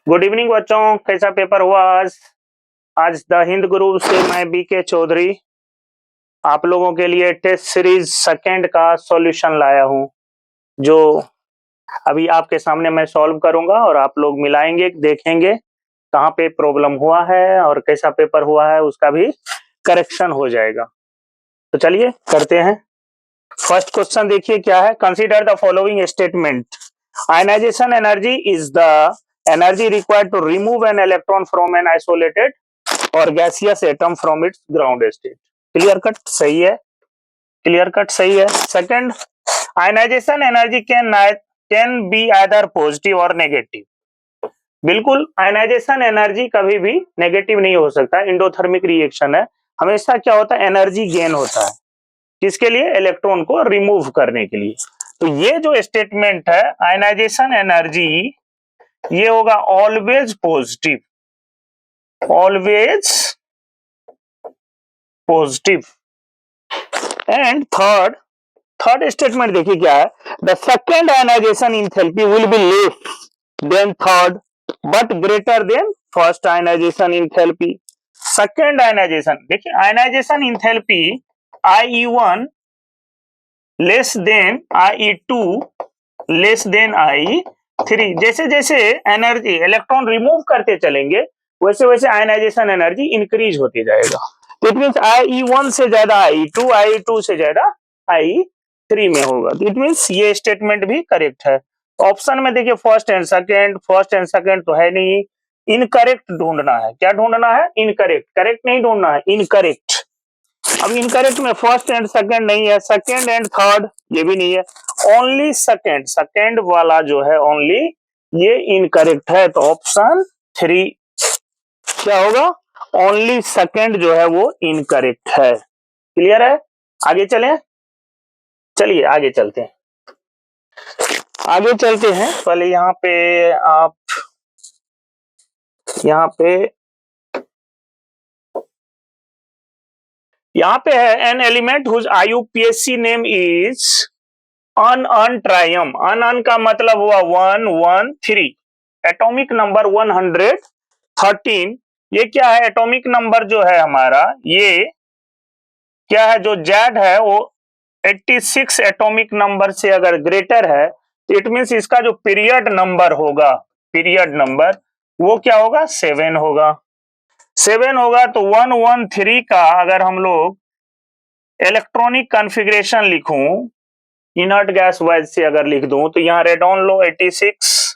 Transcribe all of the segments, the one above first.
Good evening बच्चों, कैसा paper हुआ आज? आज द हिंद ग्रुप से मैं बीके चौधरी आप लोगों के लिए टेस्ट सीरीज सेकंड का सॉल्यूशन लाया हूं, जो अभी आपके सामने मैं सॉल्व करूंगा और आप लोग मिलाएंगे, देखेंगे कहाँ पे प्रॉब्लम हुआ है और कैसा पेपर हुआ है, उसका भी करेक्शन हो जाएगा। तो चलिए करते हैं। फर्स्ट क्वेश्चन देखिए क्या है। Consider the following statement. Ionisation energy is the energy required to remove an electron from an isolated और gaseous atom from its ground state. Clear cut सही है, क्लियर कट सही है। Second, ionisation energy can be either positive और negative. बिल्कुल, ionisation energy कभी भी negative नहीं हो सकता, इंडोथर्मिक रिएक्शन है। हमेशा क्या होता है, एनर्जी गेन होता है। किसके लिए? इलेक्ट्रॉन को रिमूव करने के लिए। तो ये जो स्टेटमेंट है, आयनाइजेशन एनर्जी, ये होगा always positive, always positive. And third statement देखिए क्या है। The second ionisation enthalpy will be less than third but greater than first ionisation enthalpy. Second ionisation देखिए, ionisation enthalpy IE1 less than IE2 less आई IE3। जैसे जैसे energy electron remove करते चलेंगे वैसे वैसे आयनाइजेशन एनर्जी इंक्रीज होती जाएगा। तो इट मींस IE1 से ज्यादा IE2, IE2 से ज्यादा IE3 में होगा। तो इट मींस ये स्टेटमेंट भी करेक्ट है। ऑप्शन में देखिए फर्स्ट एंड सेकंड तो है नहीं, इनकरेक्ट ढूंढना है। क्या ढूंढना है? इनकरेक्ट, करेक्ट नहीं ढूंढना है, इनकरेक्ट। अब इनकरेक्ट में फर्स्ट एंड सेकंड नहीं है, सेकंड एंड थर्ड ये भी नहीं है, ओनली सेकंड वाला जो है ओनली ये इनकरेक्ट है। तो ऑप्शन 3 क्या होगा? ओनली सेकंड जो है वो इनकरेक्ट है। क्लियर है? आगे चलें, चलिए आगे चलते हैं, आगे चलते हैं। पहले यहाँ पे आप यहाँ पे है an element whose IUPAC name is un trium. Un का मतलब हुआ 113, एटॉमिक नंबर 113। ये क्या है? एटॉमिक नंबर जो है हमारा, ये क्या है? जो जेड है वो 86 एटॉमिक नंबर से अगर ग्रेटर है तो इट मींस इसका जो पीरियड नंबर होगा, पीरियड नंबर वो क्या होगा? 7 होगा। 7 होगा तो 113 का अगर हम लोग इलेक्ट्रॉनिक कॉन्फ़िगरेशन लिखूं, इनर्ट गैस वाइज से अगर लिख दूं, तो यहाँ रेडॉन लो 86,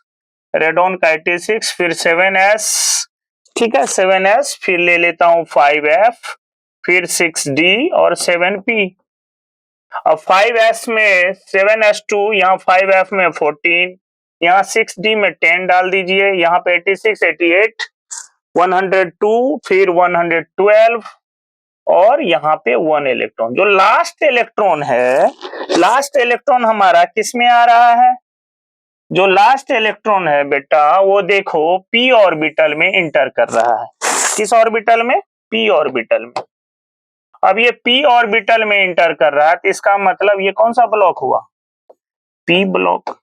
रेडॉन का 86, फिर 7s, ठीक है 7s, फिर ले लेता हूं 5f, फिर 6d और 7p। अब 5s में 7s2, यहाँ 5f में 14, यहाँ 6d में 10 डाल दीजिए, यहाँ पे 86, 88, 102, फिर 112 और यहाँ पे 1 इलेक्ट्रॉन। जो लास्ट इलेक्ट्रॉन है, लास्ट इलेक्ट्रॉन हमारा किस में आ रहा है? जो लास्ट इलेक्ट्रॉन है बेटा वो देखो p ऑर्बिटल में इंटर कर रहा है। किस ऑर्बिटल में? p ऑर्बिटल में। अब ये p ऑर्बिटल में इंटर कर रहा है तो इसका मतलब ये कौन सा ब्लॉक हुआ? p block.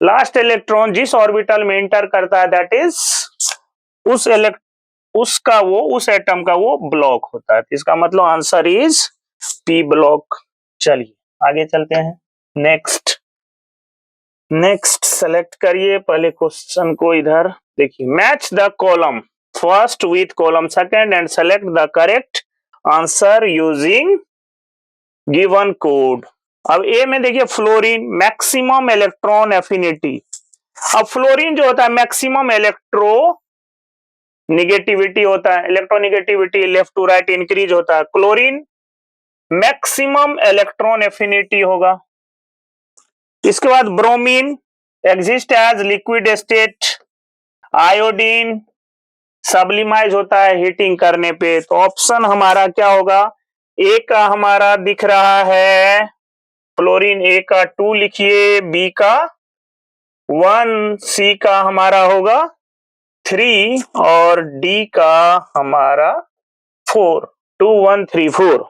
लास्ट इलेक्ट्रॉन जिस ऑर्बिटल में इंटर करता है दैट इज उस एटम का वो ब्लॉक होता है। इसका मतलब आंसर इज p ब्लॉक। चलिए आगे चलते हैं। नेक्स्ट सेलेक्ट करिए पहले क्वेश्चन को। इधर देखिए, match the column first with column second and select the correct answer using given code. अब ए में देखिए फ्लोरीन, मैक्सिमम इलेक्ट्रॉन एफिनिटी। अब फ्लोरीन जो होता है मैक्सिमम इलेक्ट्रो निगेटिविटी होता है, electronegativity left to right increase होता है। क्लोरीन मैक्सिमम इलेक्ट्रॉन एफिनिटी होगा। इसके बाद bromine exist as liquid state. Iodine sublimise होता है हीटिंग करने पे। तो ऑप्शन हमारा क्या होगा? ए का हमारा दिख रहा है फ्लोरीन, ए का 2 लिखिए, बी का 1, सी का हमारा होगा 3 और डी का हमारा 4। 2 1 3 4,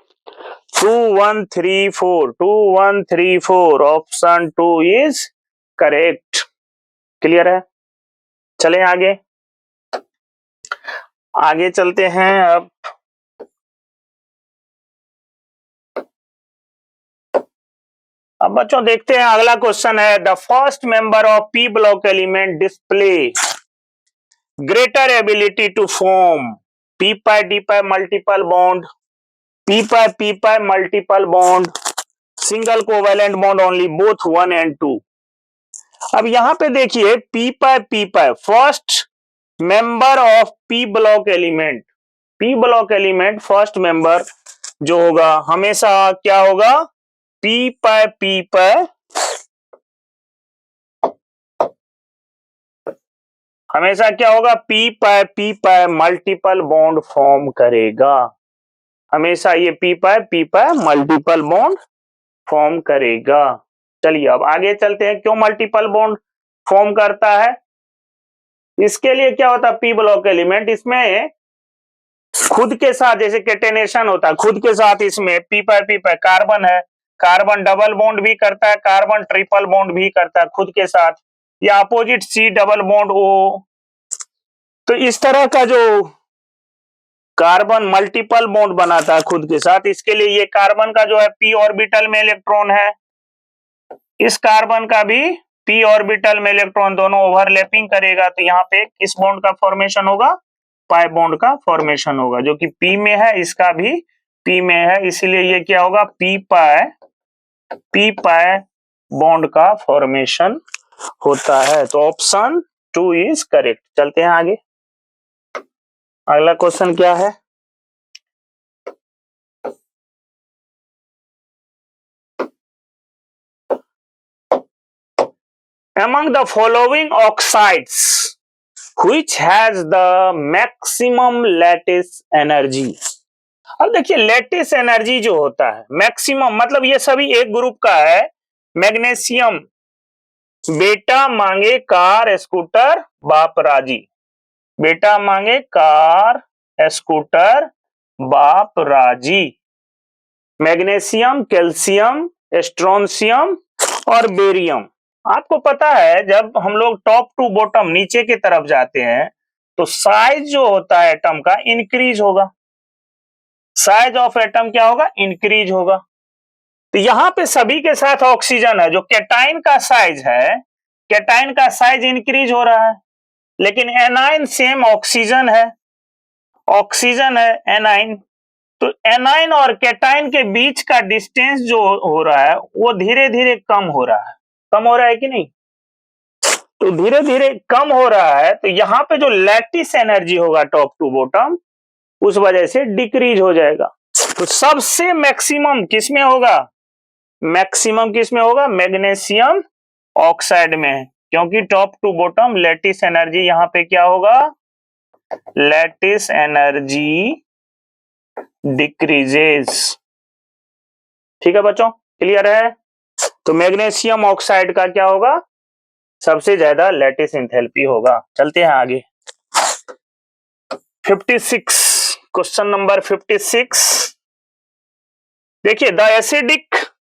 2 1 3 4, 2 1 3 4। Option 2 is correct. क्लियर है? चलें आगे, आगे चलते हैं। अब बच्चों देखते हैं अगला क्वेश्चन है, the first member of p block element display greater ability to form p pi d pi multiple bond, p pi multiple bond, single covalent bond only both 1 and 2। अब यहां पे देखिए p pi first member of p block element first member जो होगा हमेशा क्या होगा, P पाई हमेशा क्या होगा, P pi multiple bond form करेगा। हमेशा ये P pi multiple bond form करेगा। चलिए अब आगे चलते हैं, क्यों मल्टीपल बॉन्ड फॉर्म करता है। इसके लिए क्या होता है, पी ब्लॉक एलिमेंट इसमें खुद के साथ जैसे केटेनेशन होता है, खुद के साथ इसमें पी पाई कार्बन है, कार्बन डबल बॉन्ड भी करता है, कार्बन ट्रिपल बॉन्ड भी करता है खुद के साथ, या opposite C double bond O. तो इस तरह का जो कार्बन मल्टीपल बॉन्ड बनाता है खुद के साथ, इसके लिए ये कार्बन का जो है पी ऑर्बिटल में इलेक्ट्रॉन है, इस कार्बन का भी पी ऑर्बिटल में इलेक्ट्रॉन, दोनों ओवरलैपिंग करेगा तो यहाँ पे किस बॉन्ड का फॉर्मेशन होगा, पाई बॉन्ड का फॉर्मेशन होगा, जो कि पी में है, इसका भी पी में है, इसीलिए ये क्या होगा, पी पाई बॉन्ड का फॉर्मेशन होता है। तो ऑप्शन 2 इज करेक्ट। चलते हैं आगे, अगला क्वेश्चन क्या है, among the following oxides which has the maximum lattice energy। अब देखिए लैटिस एनर्जी जो होता है मैक्सिमम, मतलब ये सभी एक ग्रुप का है। मैग्नीशियम, बेटा मांगे कार स्कूटर बाप राजी, बेटा मांगे कार स्कूटर बाप राजी। मैग्नीशियम, कैल्शियम, स्ट्रोंशियम और बेरियम। आपको पता है जब हम लोग टॉप टू बॉटम नीचे की तरफ जाते हैं तो साइज जो होता है एटम का इंक्रीज होगा, साइज ऑफ एटम क्या होगा, इंक्रीज होगा। तो यहां पे सभी के साथ ऑक्सीजन है, जो कैटाइन का साइज है, कैटाइन का साइज इंक्रीज हो रहा है, लेकिन एनाइन सेम ऑक्सीजन है, ऑक्सीजन है एनाइन। तो एनाइन और कैटाइन के बीच का डिस्टेंस जो हो रहा है वो धीरे धीरे कम हो रहा है, कम हो रहा है कि नहीं, तो धीरे धीरे कम हो रहा है। तो यहाँ पे जो लैटिस एनर्जी होगा टॉप टू बॉटम, उस वजह से डिक्रीज हो जाएगा। तो सबसे मैक्सिमम किसमें होगा, मैक्सिमम किसमें होगा, मैग्नीशियम ऑक्साइड में, क्योंकि top to bottom lattice energy यहाँ पे क्या होगा, लैटिस एनर्जी डिक्रीजेस। ठीक है बच्चों, क्लियर है। तो मैग्नीशियम ऑक्साइड का क्या होगा, सबसे ज्यादा लैटिस एंथैल्पी होगा। चलते हैं आगे, 56, क्वेश्चन नंबर 56। देखिए the acidic,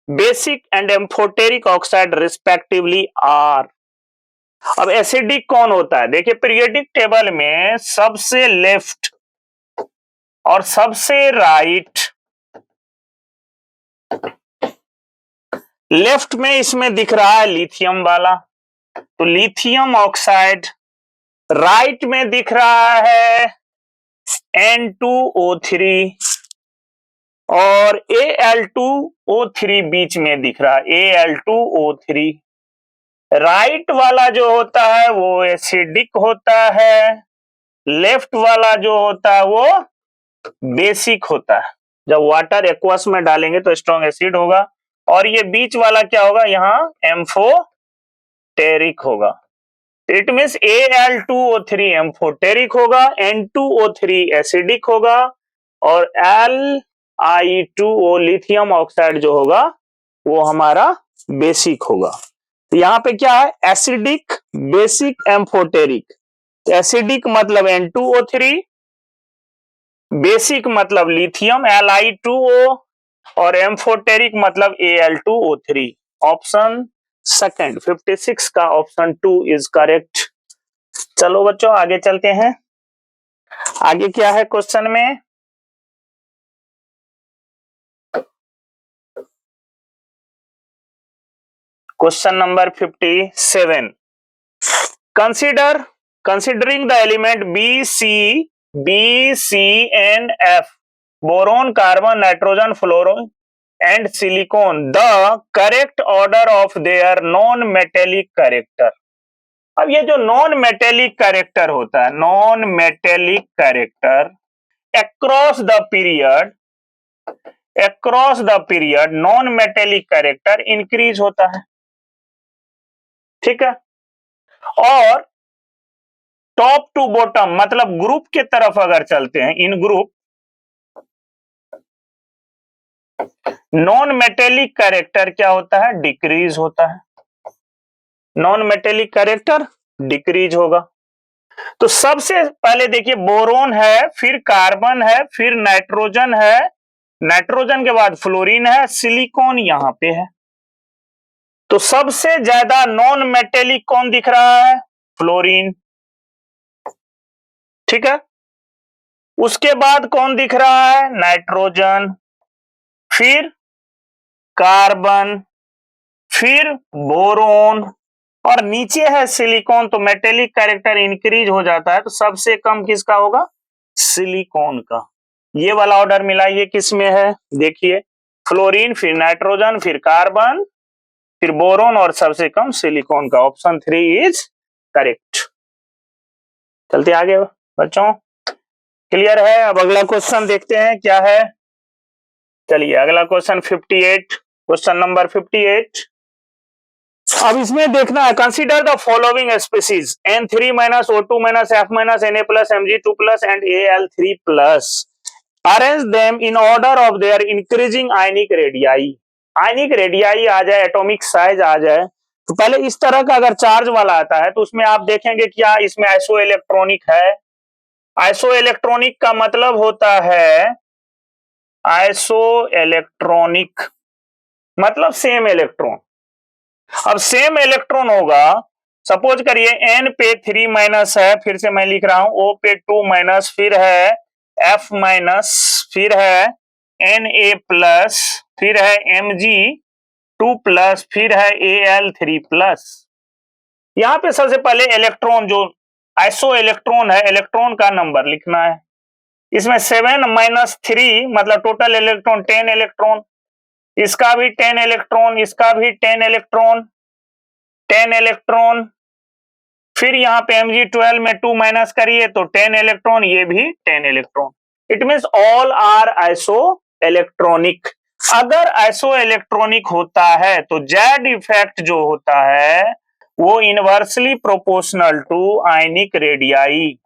basic and amphoteric oxide respectively are. अब एसिडिक कौन होता है, देखिए पीरियोडिक टेबल में सबसे लेफ्ट और सबसे राइट, लेफ्ट में इसमें दिख रहा है लिथियम वाला, तो लिथियम ऑक्साइड, राइट में दिख रहा है N2O3 और Al2O3 बीच में दिख रहा है Al2O3। राइट वाला जो होता है वो एसिडिक होता है, लेफ्ट वाला जो होता है वो बेसिक होता है। जब वाटर एक्वस में डालेंगे तो स्ट्रॉन्ग एसिड होगा, और ये बीच वाला क्या होगा, यहाँ एम्फोटेरिक होगा। इट मीन्स Al2O3 एम्फोटेरिक होगा, N2O3 एसिडिक होगा, और Li2O लिथियम ऑक्साइड जो होगा वो हमारा बेसिक होगा। तो यहाँ पे क्या है, एसिडिक, बेसिक, एम्फोटेरिक। एसिडिक मतलब N2O3, बेसिक मतलब लिथियम Li2O, और एम्फोटेरिक मतलब Al2O3। ऑप्शन सेकंड 56 का ऑप्शन 2 इज करेक्ट। चलो बच्चों आगे चलते हैं। आगे क्या है क्वेश्चन में? Question number 57। Considering the element B, C, and F, boron, carbon, nitrogen, fluorine, and silicon, the correct order of their non-metallic character. अब ये जो नॉन मेटेलिक कैरेक्टर होता है, non metallic character across the period non metallic character increase होता है, ठीक है। और टॉप टू बॉटम मतलब ग्रुप के तरफ अगर चलते हैं, इन ग्रुप नॉन मेटेलिक कैरेक्टर क्या होता है? डिक्रीज होता है। नॉन मेटेलिक कैरेक्टर डिक्रीज होगा। तो सबसे पहले देखिए बोरोन है, फिर कार्बन है, फिर नाइट्रोजन है, नाइट्रोजन के बाद फ्लोरीन है, सिलिकॉन यहां पे है। तो सबसे ज्यादा नॉन मेटेलिक कौन दिख रहा है? फ्लोरीन, ठीक है। उसके बाद कौन दिख रहा है? नाइट्रोजन, फिर कार्बन, फिर बोरोन और नीचे है सिलिकॉन। तो मेटेलिक कैरेक्टर इंक्रीज हो जाता है, तो सबसे कम किसका होगा? सिलिकॉन का। ये वाला ऑर्डर मिला, ये किस में है? देखिए फ्लोरीन, फिर नाइट्रोजन, फिर कार्बन, फिर बोरोन और सबसे कम सिलिकॉन का। Option 3 is correct. चलते आगे बच्चों, क्लियर है? अब अगला क्वेश्चन देखते हैं क्या है। चलिए अगला क्वेश्चन 58, क्वेश्चन नंबर 58। अब इसमें देखना है, consider the following species N3 - O2 - F - Na Mg2+ and Al3+, arrange them in order of their increasing ionic radii। Ionic radii आ जाए, एटॉमिक साइज आ जाए, तो पहले इस तरह का अगर चार्ज वाला आता है तो उसमें आप देखेंगे क्या इसमें आइसो इलेक्ट्रॉनिक है। आइसो इलेक्ट्रॉनिक का मतलब होता है, आइसो इलेक्ट्रॉनिक मतलब सेम इलेक्ट्रॉन। अब सेम इलेक्ट्रॉन होगा, सपोज करिए N पे 3- है, फिर से मैं लिख रहा हूं O पे 2-, फिर है F-, फिर है Na+, फिर है Mg2+, फिर है Al3+। यहां पे सबसे पहले इलेक्ट्रॉन जो आइसो इलेक्ट्रॉन है, इलेक्ट्रॉन का नंबर लिखना है। इसमें 7 - 3 मतलब टोटल इलेक्ट्रॉन 10 इलेक्ट्रॉन, इसका भी 10 इलेक्ट्रॉन, इसका भी 10 इलेक्ट्रॉन, 10 इलेक्ट्रॉन। फिर यहाँ पे Mg12 में 2- करिए तो 10 इलेक्ट्रॉन, ये भी 10 electron. It means all are isoelectronic. अगर आइसो इलेक्ट्रॉनिक होता है तो जेड इफेक्ट जो होता है वो inversely proportional to ionic radii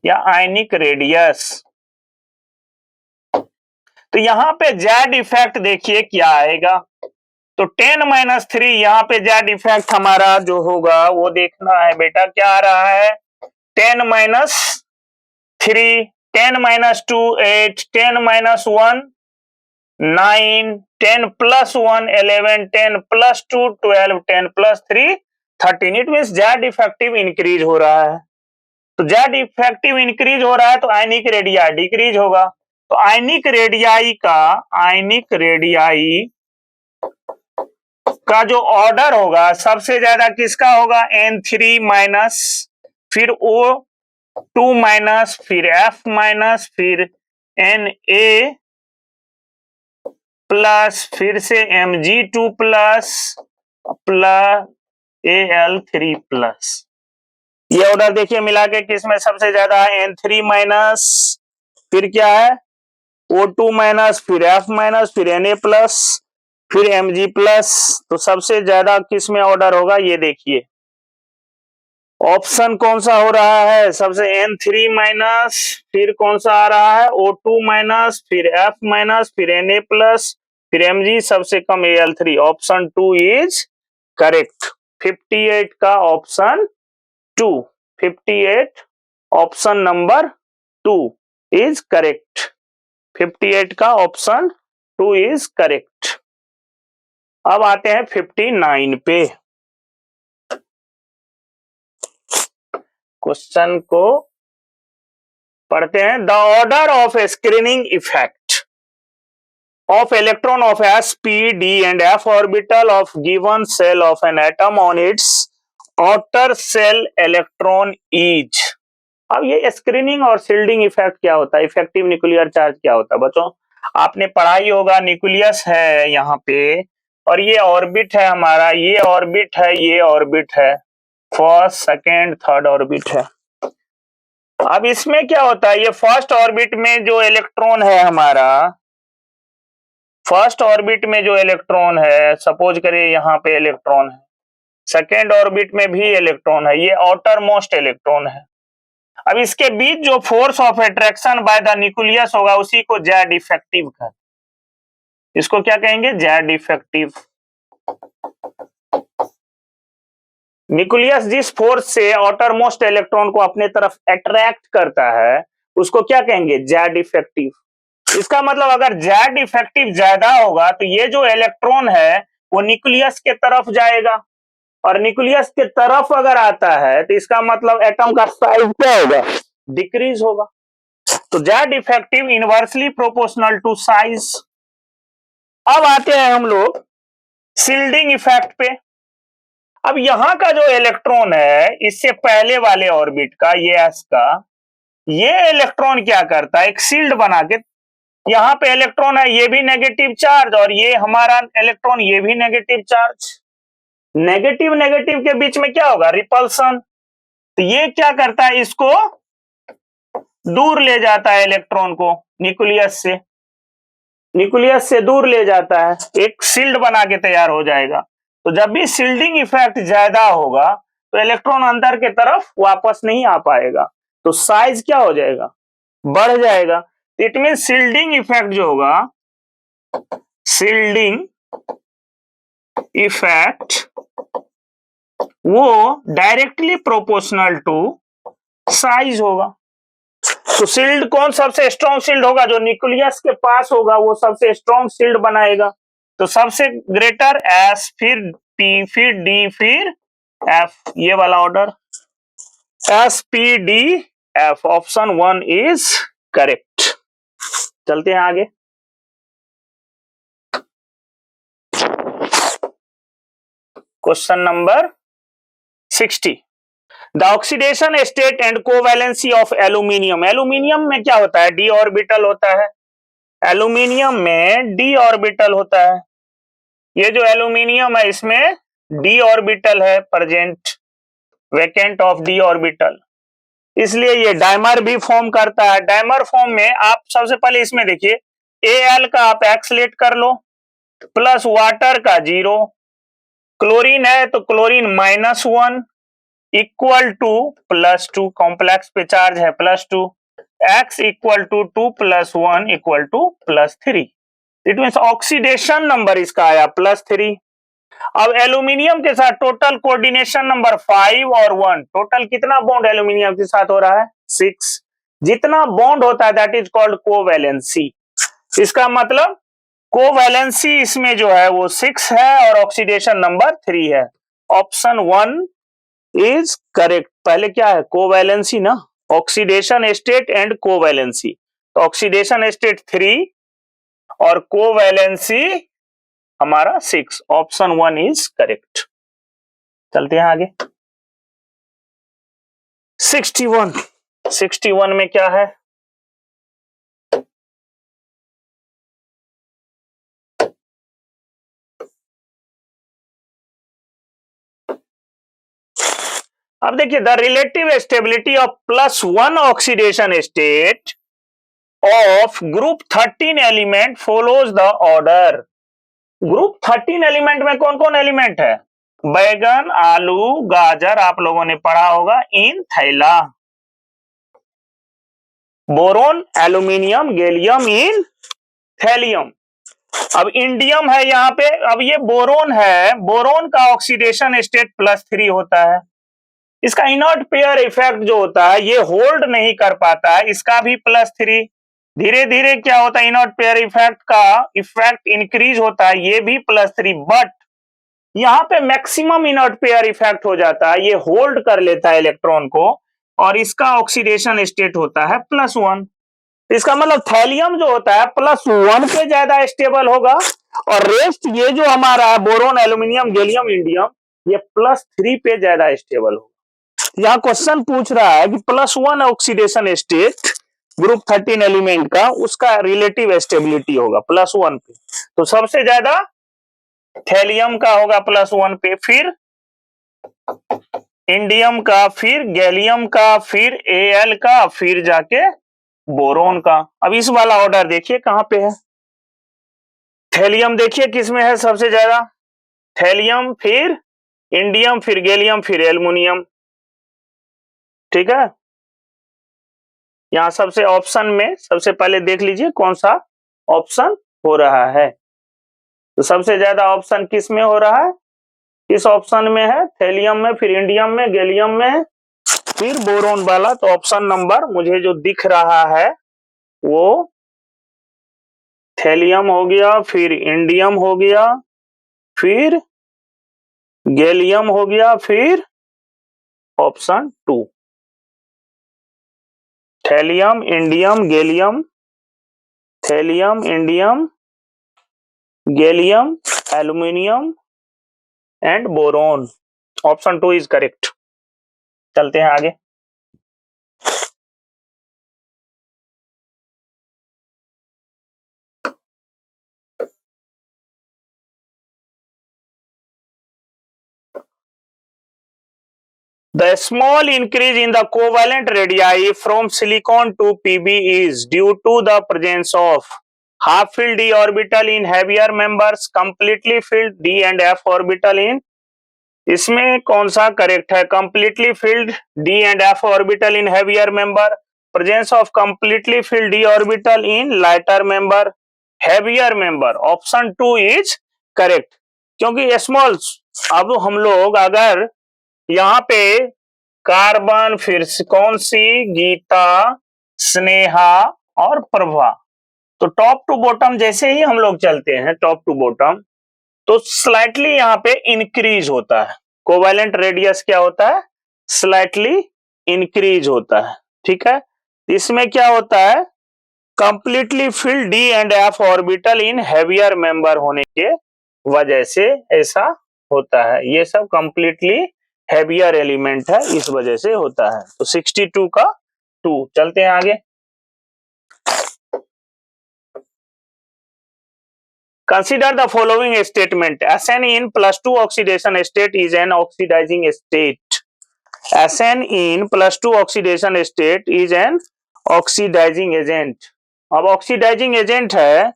या आयनिक रेडियस। तो यहां पे जेड इफेक्ट देखिए क्या आएगा। तो 10 - 3 यहाँ पे जेड इफेक्ट हमारा जो होगा वो देखना है बेटा, क्या आ रहा है? 10 - 3, 10 - 2 8, 10 - 1 9, 10 + 1 11, 10 + 2 12, 10 + 3 13। It mean Z effective increase हो रहा है। तो जेड इफेक्टिव इंक्रीज हो रहा है तो आयनिक रेडियाई डिक्रीज होगा। तो आयनिक रेडियाई का जो ऑर्डर होगा सबसे ज्यादा किसका होगा? N3-, फिर O2-, फिर F-, फिर Na+, फिर से Mg2+, प्लस Al3+। ये ऑर्डर देखिए मिला के किसमें सबसे ज्यादा है? N3-, फिर क्या है? O2-, फिर F-, फिर Na+, फिर Mg+। तो सबसे ज्यादा किसमें ऑर्डर होगा ये देखिए, ऑप्शन कौन सा हो रहा है? सबसे N3-, फिर कौन सा आ रहा है? O2-, फिर F-, फिर Na+, फिर Mg, सबसे कम Al3। Option 2 is correct. 58 का option 2, 58 option number 2 is correct. 58 का ऑप्शन 2 इज करेक्ट। अब आते हैं 59 पे। क्वेश्चन को पढ़ते हैं। The order of A screening effect of electron of s, p, d and f orbital of given cell of an atom on its outer shell electron is। अब ये screening और शील्डिंग इफेक्ट क्या होता है, effective nuclear charge क्या होता है बच्चों, आपने पढ़ाई होगा। न्यूक्लियस है यहाँ पे और ये ऑर्बिट है हमारा, ये ऑर्बिट है, ये ऑर्बिट है, फर्स्ट सेकेंड थर्ड ऑर्बिट है। अब इसमें क्या होता है, ये फर्स्ट ऑर्बिट में जो इलेक्ट्रॉन है हमारा, फर्स्ट ऑर्बिट में जो इलेक्ट्रॉन है, सपोज करिए यहाँ पे इलेक्ट्रॉन है, सेकेंड ऑर्बिट में भी इलेक्ट्रॉन है, ये आउटर मोस्ट इलेक्ट्रॉन है। अब इसके बीच जो force of attraction by the nucleus होगा उसी को जेड इफेक्टिव कहते हैं। इसको क्या कहेंगे, जेड इफेक्टिव। न्यूक्लियस जिस फोर्स से आउटर मोस्ट इलेक्ट्रॉन को अपने तरफ अट्रैक्ट करता है उसको क्या कहेंगे, जेड इफेक्टिव। इसका मतलब अगर जेड इफेक्टिव ज्यादा होगा तो ये जो इलेक्ट्रॉन है वो न्यूक्लियस के तरफ जाएगा, और न्यूक्लियस के तरफ अगर आता है तो इसका मतलब एटम का साइज क्या होगा, डिक्रीज होगा। तो Z effective inversely proportional to size. अब आते हैं हम लोग शील्डिंग इफेक्ट पे। अब यहां का जो इलेक्ट्रॉन है इससे पहले वाले ऑर्बिट का, ये एस का, ये इलेक्ट्रॉन क्या करता है, एक शील्ड बना के, यहाँ पे इलेक्ट्रॉन है ये भी नेगेटिव चार्ज और ये हमारा इलेक्ट्रॉन ये भी नेगेटिव चार्ज, नेगेटिव नेगेटिव के बीच में क्या होगा, रिपल्सन। तो ये क्या करता है, इसको दूर ले जाता है इलेक्ट्रॉन को न्यूक्लियस से, न्यूक्लियस से दूर ले जाता है, एक शील्ड बना के तैयार हो जाएगा। तो जब भी शील्डिंग इफेक्ट ज्यादा होगा तो इलेक्ट्रॉन अंदर के तरफ वापस नहीं आ पाएगा, तो साइज क्या हो जाएगा, बढ़ जाएगा। इट मीन शील्डिंग इफेक्ट जो होगा, शील्डिंग इफेक्ट वो डायरेक्टली प्रोपोर्शनल टू साइज होगा। तो शील्ड कौन सबसे स्ट्रॉन्ग शील्ड होगा, जो न्यूक्लियस के पास होगा वो सबसे स्ट्रॉन्ग शील्ड बनाएगा। तो सबसे ग्रेटर एस, फिर पी, फिर डी, फिर एफ, ये वाला order, S P D F, option 1 is correct. चलते हैं आगे। Question number 60। The oxidation state and covalency of aluminium. Aluminium में क्या होता है, डी ऑर्बिटल होता है, एल्यूमिनियम में डी ऑर्बिटल होता है। ये जो एल्यूमिनियम है इसमें डी ऑर्बिटल है present, vacant of D orbital, इसलिए ये डायमर भी फॉर्म करता है। डायमर फॉर्म में आप सबसे पहले इसमें देखिए, Al का आप एक्सलेट कर लो, प्लस वाटर का 0, क्लोरीन है तो क्लोरीन -1 इक्वल टू +2, कॉम्प्लेक्स पे चार्ज है +2, x equal to 2 + 1 equal to +3। It means oxidation number इसका आया +3। अब एल्यूमिनियम के साथ टोटल कोऑर्डिनेशन नंबर 5 और 1, टोटल कितना बॉन्ड एल्यूमिनियम के साथ हो रहा है, 6। जितना बॉन्ड होता है दैट इज कॉल्ड कोवैलेंसी। इसका मतलब कोवैलेंसी इसमें जो है वो 6 है और ऑक्सीडेशन नंबर 3 है। Option 1 is correct. पहले क्या है, कोवैलेंसी ना, ऑक्सीडेशन स्टेट एंड कोवैलेंसी। तो ऑक्सीडेशन स्टेट 3 और कोवैलेंसी हमारा 6, ऑप्शन 1 इज करेक्ट। चलते हैं आगे। 61 में क्या है, अब देखिए, the relative stability of +1 oxidation state of group 13 element follows the order. Group 13 element में कौन कौन एलिमेंट है, बैगन, आलू, गाजर, आप लोगों ने पढ़ा होगा, इन थैला, बोरोन, एल्यूमिनियम, गैलियम, इन थैलियम। अब इंडियम है यहाँ पे। अब ये बोरोन है, बोरोन का ऑक्सीडेशन स्टेट +3 होता है। इसका इनर्ट पेयर इफेक्ट जो होता है ये होल्ड नहीं कर पाता है, इसका भी +3। धीरे धीरे क्या होता है, इनर्ट पेयर इफेक्ट का इफेक्ट इंक्रीज होता है, ये भी +3। बट यहाँ पे मैक्सिमम इनर्ट पेयर इफेक्ट हो जाता है, ये होल्ड कर लेता है इलेक्ट्रॉन को, और इसका ऑक्सीडेशन स्टेट होता है +1। इसका मतलब थैलियम जो होता है +1 पे ज्यादा स्टेबल होगा, और रेस्ट ये जो हमारा है बोरोन, एल्यूमिनियम, गैलियम, इंडियम, ये +3 पे ज्यादा स्टेबल होगा। यहाँ क्वेश्चन पूछ रहा है कि +1 ऑक्सीडेशन स्टेट ग्रुप 13 एलिमेंट का, उसका रिलेटिव स्टेबिलिटी होगा +1 पे, तो सबसे ज्यादा थैलियम का होगा +1 पे, फिर इंडियम का, फिर गैलियम का, फिर Al का, फिर जाके बोरोन का। अब इस वाला ऑर्डर देखिए कहां पे है। थैलियम देखिए किसमें है सबसे ज्यादा, थैलियम, फिर इंडियम, फिर गैलियम, फिर एल्युमिनियम। ठीक है, यहां सबसे ऑप्शन में सबसे पहले देख लीजिए कौन सा ऑप्शन हो रहा है। तो सबसे ज्यादा ऑप्शन किस में हो रहा है, किस ऑप्शन में है, थैलियम में, फिर इंडियम में, गैलियम में, फिर बोरोन वाला। तो ऑप्शन नंबर मुझे जो दिख रहा है वो थैलियम हो गया, फिर इंडियम हो गया, फिर गैलियम हो गया, फिर option 2 thallium, indium, gallium, thallium, indium, gallium, aluminium and boron. Option 2 is correct. चलते हैं आगे। The small increase in the covalent radii from silicon to Pb is due to the presence of half-filled d orbital in heavier members, completely filled d and f orbital in, इसमें कौन सा correct है, completely filled d and f orbital in heavier member, presence of completely filled d orbital in lighter member, heavier member। Option 2 is correct, क्योंकि small, अब हम लोग अगर यहाँ पे कार्बन, फिर कौन सी, गीता, स्नेहा और प्रभा, तो टॉप टू बॉटम जैसे ही हम लोग चलते हैं टॉप टू बॉटम, तो स्लाइटली यहाँ पे इंक्रीज होता है, कोवैलेंट रेडियस क्या होता है, स्लाइटली इंक्रीज होता है। ठीक है, इसमें क्या होता है, completely filled D and f orbital in heavier member होने के वजह से ऐसा होता है। ये सब कंप्लीटली हैवियर एलिमेंट है, इस वजह से होता है। तो 62 का 2। चलते हैं आगे। Consider the following statement. Sn in +2 oxidation state is an oxidizing state. Sn in +2 oxidation state is an oxidizing agent. अब ऑक्सीडाइजिंग एजेंट है,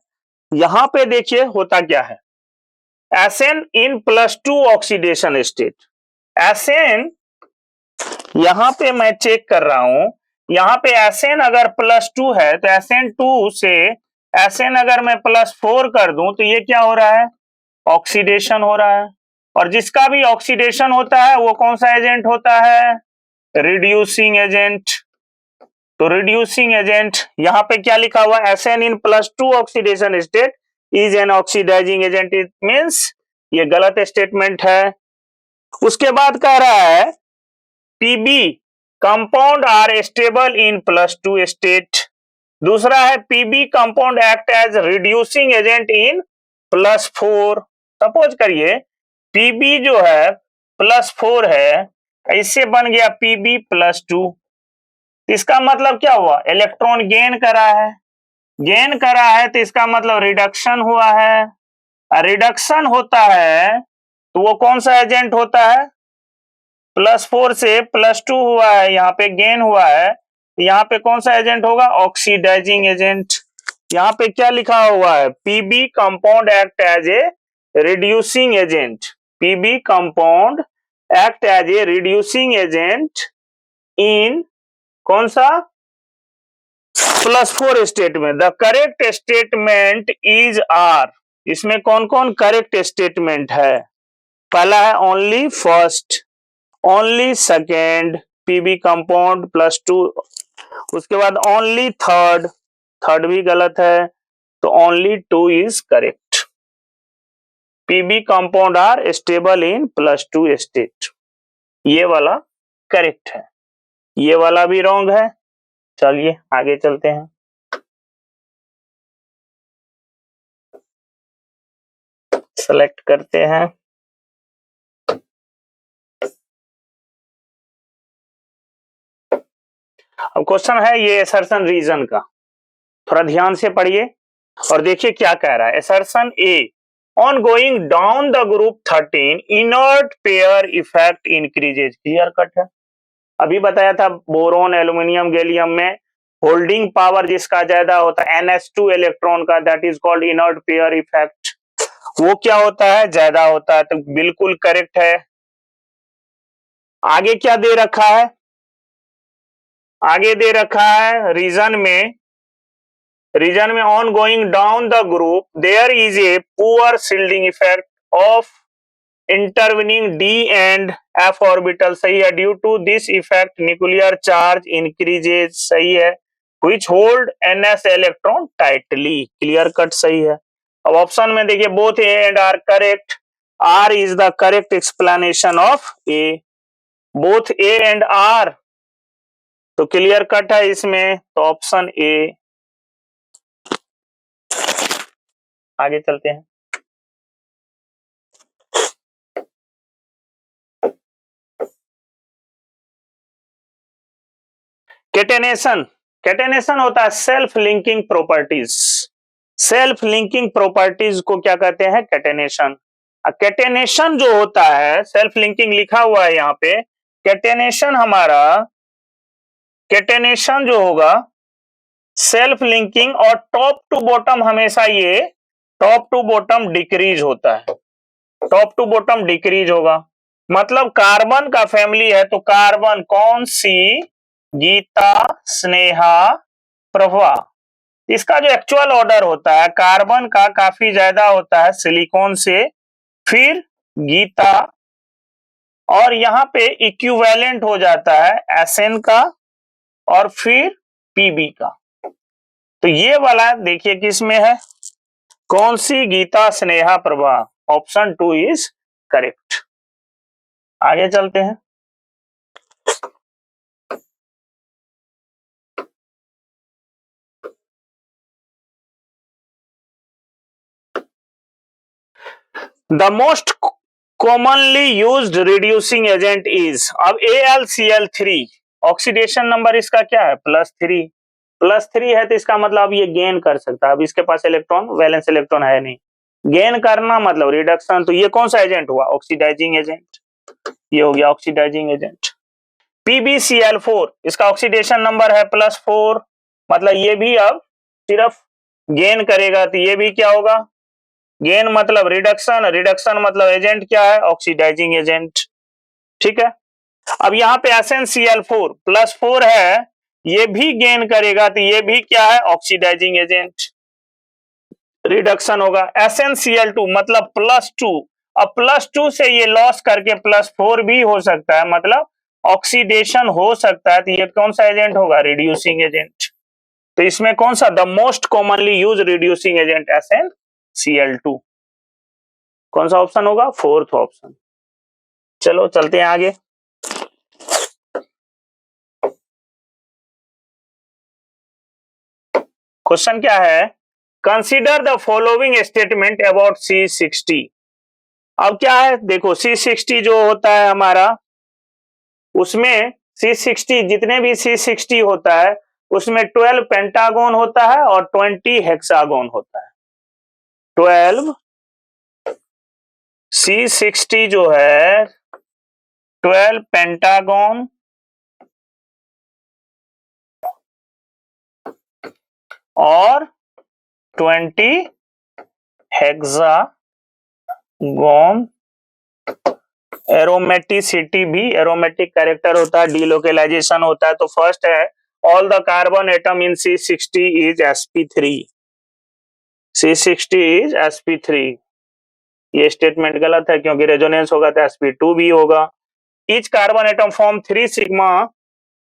यहां पे देखिए होता क्या है, Sn in +2 oxidation state, Sn यहां पे मैं चेक कर रहा हूं, यहां पे Sn अगर +2 है तो Sn2 से Sn अगर मैं +4 कर दूं तो ये क्या हो रहा है, ऑक्सीडेशन हो रहा है। और जिसका भी ऑक्सीडेशन होता है वो कौन सा एजेंट होता है, रिड्यूसिंग एजेंट। तो रिड्यूसिंग एजेंट यहां पे क्या लिखा हुआ है, Sn in +2 oxidation state is an oxidising agent, it means ये गलत स्टेटमेंट है। उसके बाद कह रहा है Pb compound are stable in +2 state. दूसरा है Pb compound act as reducing agent in +4। Suppose करिए Pb जो है +4 है, इससे बन गया Pb +2। इसका मतलब क्या हुआ, इलेक्ट्रॉन गेन करा है, गेन करा है तो इसका मतलब रिडक्शन हुआ है। रिडक्शन होता है तो वो कौन सा एजेंट होता है, +4 से +2 हुआ है, यहाँ पे गेन हुआ है, यहाँ पे कौन सा एजेंट होगा, ऑक्सीडाइजिंग एजेंट। यहाँ पे क्या लिखा हुआ है, Pb compound act as a reducing agent, Pb compound act as a reducing agent in कौन सा, +4 स्टेट में। The correct statement is R, इसमें कौन कौन करेक्ट स्टेटमेंट है, पहला है only first, only second, Pb compound +2, उसके बाद ओनली थर्ड, थर्ड भी गलत है, तो only 2 is correct. Pb compound are stable in +2 state, ये वाला करेक्ट है। ये वाला भी रॉन्ग है। चलिए आगे चलते हैं। सेलेक्ट करते हैं। अब क्वेश्चन है ये असर्शन रीजन का, थोड़ा ध्यान से पढ़िए और देखिए क्या कह रहा है। Assertion A, on going down the group 13 inert pair effect increases. Clear cut है। अभी बताया था बोरोन, एल्यूमिनियम, गैलियम में होल्डिंग पावर जिसका ज्यादा होता है NH2 इलेक्ट्रॉन का, that is called inert pair effect. वो क्या होता है, ज्यादा होता है। तो बिल्कुल करेक्ट है। आगे क्या दे रखा है, आगे दे रखा है रीजन में on going down the group there is a poor shielding effect of intervening d and f orbital. सही है। Due to this effect nuclear charge increases. सही है। Which hold NS electron tightly. Clear cut सही है। अब option में देखिए both A and R correct. R is the correct explanation of A. Both A and R, तो clear cut है इसमें, तो ऑप्शन ए। आगे चलते हैं। कैटेनेशन, कैटेनेशन होता है self linking properties. Self linking properties को क्या कहते हैं, कैटेनेशन। कैटेनेशन जो होता है, सेल्फ लिंकिंग लिखा हुआ है यहाँ पे, कैटेनेशन हमारा, कैटेनेशन जो होगा सेल्फ लिंकिंग और टॉप टू बॉटम, हमेशा ये टॉप टू बॉटम डिक्रीज होता है। टॉप टू बॉटम डिक्रीज होगा, मतलब कार्बन का फैमिली है तो कार्बन कौन सी, गीता, स्नेहा, प्रभा। इसका जो एक्चुअल ऑर्डर होता है कार्बन का काफी ज्यादा होता है सिलिकॉन से, फिर गीता, और यहाँ पे इक्विवेलेंट हो जाता है SN का और फिर PB का। तो ये वाला देखिए किसमें है, कौन सी, Geeta, Sneha, Prabha. Option 2 is correct. आगे चलते हैं। The most commonly used reducing agent is, अब AlCl3 ऑक्सीडेशन नंबर इसका क्या है, +3। +3 है तो इसका मतलब ये गेन कर सकता है। अब इसके पास इलेक्ट्रॉन, वैलेंस इलेक्ट्रॉन है नहीं, गेन करना मतलब रिडक्शन। तो ये कौन सा एजेंट हुआ, ऑक्सीडाइजिंग एजेंट। ये हो गया ऑक्सीडाइजिंग एजेंट। PbCl4 इसका ऑक्सीडेशन नंबर है +4, मतलब ये भी अब सिर्फ गेन करेगा। तो ये भी क्या होगा, गेन मतलब रिडक्शन, रिडक्शन मतलब एजेंट क्या है, ऑक्सीडाइजिंग एजेंट। ठीक है। अब यहाँ पे SnCl4 +4 है, ये भी गेन करेगा तो ये भी क्या है, ऑक्सीडाइजिंग एजेंट, रिडक्शन होगा। SnCl2 मतलब +2, अब +2 से ये लॉस करके +4 भी हो सकता है, मतलब ऑक्सीडेशन हो सकता है। तो ये कौन सा एजेंट होगा, रिड्यूसिंग एजेंट। तो इसमें कौन सा, the most commonly use reducing agent SnCl2, कौन सा ऑप्शन होगा, 4th ऑप्शन। चलो चलते हैं आगे। क्वेश्चन क्या है, consider the following statement about C60। अब क्या है, देखो C60 जो होता है हमारा, उसमें C60 जितने भी C60 होता है उसमें 12 पेंटागन होता है और 20 हेक्सागन होता है। 12 C60 जो है 12 पेंटागन और 20 हेक्सागन। एरोमेटिसिटी भी, एरोमेटिक कैरेक्टर होता है, डीलोकेलाइजेशन होता है। तो फर्स्ट है, all the carbon atom in C60 is sp3। C60 is sp3। ये स्टेटमेंट गलत है क्योंकि रेजोनेंस होगा तो sp2 भी होगा। Each carbon atom form 3 sigma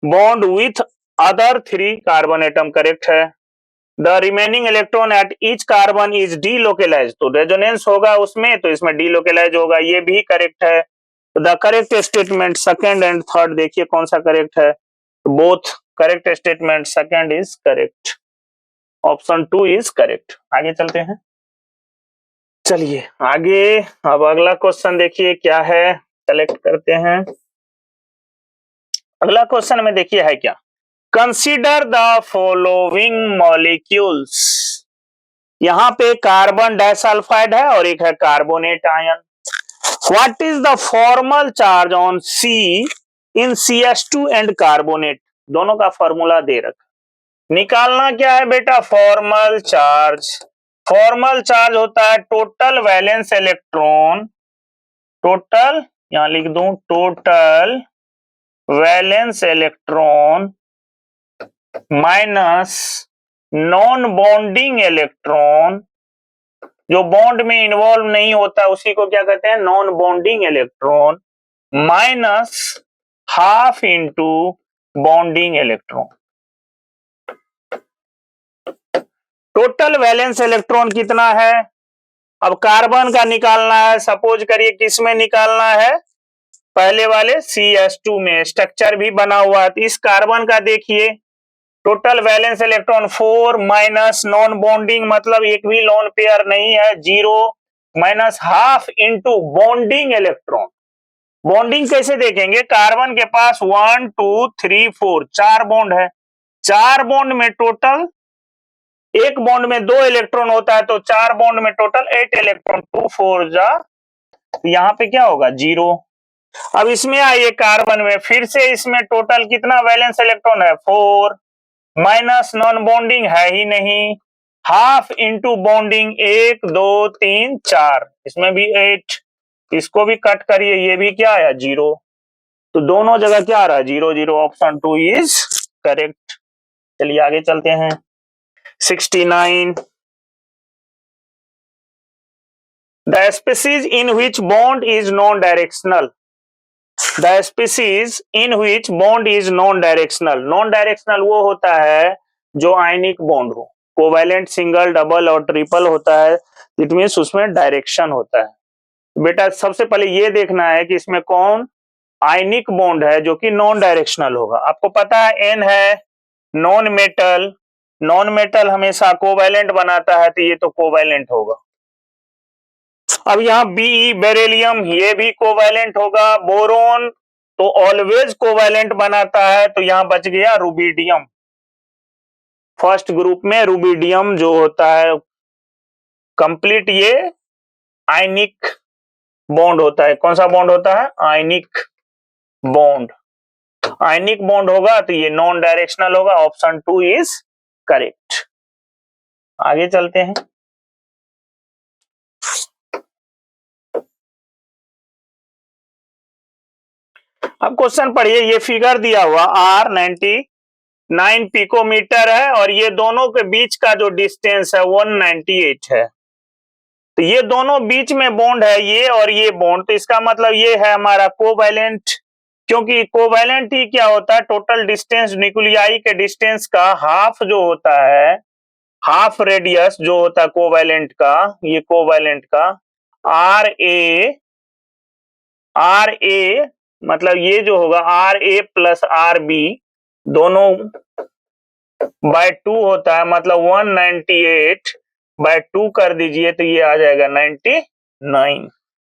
bond with other 3 carbon atom, correct है। The remaining electron at each carbon is delocalise, तो रेजोनेंस होगा उसमें तो इसमें डीलोकेलाइज होगा, ये भी करेक्ट है। The correct statement second and third देखिए कौन सा करेक्ट है। Both correct statement, second is correct, option 2 is correct. आगे चलते हैं, चलिए आगे। अब अगला क्वेश्चन देखिए क्या है, सेलेक्ट करते हैं। अगला क्वेश्चन में देखिए है क्या, कंसीडर द फॉलोइंग मॉलिक्यूल्स। यहाँ पे कार्बन डाइसल्फाइड है और एक है carbonate ion. What is the formal charge on C in CH2 and carbonate. दोनों का फॉर्मूला दे रखा, निकालना क्या है बेटा, फॉर्मल चार्ज। फॉर्मल चार्ज होता है टोटल वैलेंस इलेक्ट्रॉन, टोटल यहां लिख दूं, total valence electron minus non bonding electron, जो बॉन्ड में इन्वॉल्व नहीं होता उसी को क्या कहते हैं, non bonding electron, minus half into bonding electron. Total valence electron कितना है, अब कार्बन का निकालना है। सपोज करिए किस में निकालना है, पहले वाले CH2 में, स्ट्रक्चर भी बना हुआ है। तो इस कार्बन का देखिए total valence electron 4 minus non bonding मतलब एक भी लोन पेयर नहीं है 0, minus half into bonding electron. Bonding कैसे देखेंगे, कार्बन के पास 1 2 3 4 4 बॉन्ड है, 4 बॉन्ड में टोटल, एक बॉन्ड में 2 इलेक्ट्रॉन होता है तो 4 बॉन्ड में टोटल 8 इलेक्ट्रॉन, 2 4 जा, यहाँ पे क्या होगा 0। अब इसमें आइए कार्बन में, फिर से इसमें टोटल कितना वैलेंस इलेक्ट्रॉन है 4, माइनस नॉन बॉन्डिंग है ही नहीं, हाफ इंटू बॉन्डिंग 1 2 3 4, इसमें भी 8, इसको भी कट करिए, ये भी क्या आया 0। तो दोनों जगह क्या आ रहा है 0 0, ऑप्शन 2 इज करेक्ट। चलिए आगे चलते हैं, 69, the species in which bond is non-directional, the species in which bond is non-directional, non-directional वो होता है जो आयनिक बॉन्ड हो, कोवैलेंट सिंगल डबल और ट्रिपल होता है, इट मींस उसमें डायरेक्शन होता है। बेटा सबसे पहले ये देखना है कि इसमें कौन आयनिक बॉन्ड है जो कि नॉन डायरेक्शनल होगा। आपको पता है N है नॉन मेटल, नॉन मेटल हमेशा कोवैलेंट बनाता है तो ये तो कोवैलेंट होगा। अब यहाँ Be बेरिलियम, ये भी कोवैलेंट होगा। बोरोन तो ऑलवेज कोवैलेंट बनाता है तो यहाँ बच गया रुबिडियम। फर्स्ट ग्रुप में रुबिडियम जो होता है कंप्लीट ये आयनिक बॉन्ड होता है। कौन सा बॉन्ड होता है, आयनिक बॉन्ड। आयनिक बॉन्ड होगा तो ये नॉन डायरेक्शनल होगा, ऑप्शन 2 इज करेक्ट। आगे चलते हैं, अब क्वेश्चन पढ़िए। ये फिगर दिया हुआ R99 पिकोमीटर है और ये दोनों के बीच का जो डिस्टेंस है 198 है। तो ये दोनों बीच में बॉन्ड है, ये और ये बॉन्ड, तो इसका मतलब ये है हमारा कोवैलेंट, क्योंकि कोवैलेंट ही क्या होता है, टोटल डिस्टेंस न्यूक्लियाई के डिस्टेंस का हाफ जो होता है, हाफ रेडियस जो होता है कोवैलेंट का, ये कोवैलेंट का आर ए मतलब ये जो होगा RA प्लस RB दोनों बाय 2 होता है, मतलब 198 बाय 2 कर दीजिए तो ये आ जाएगा 99,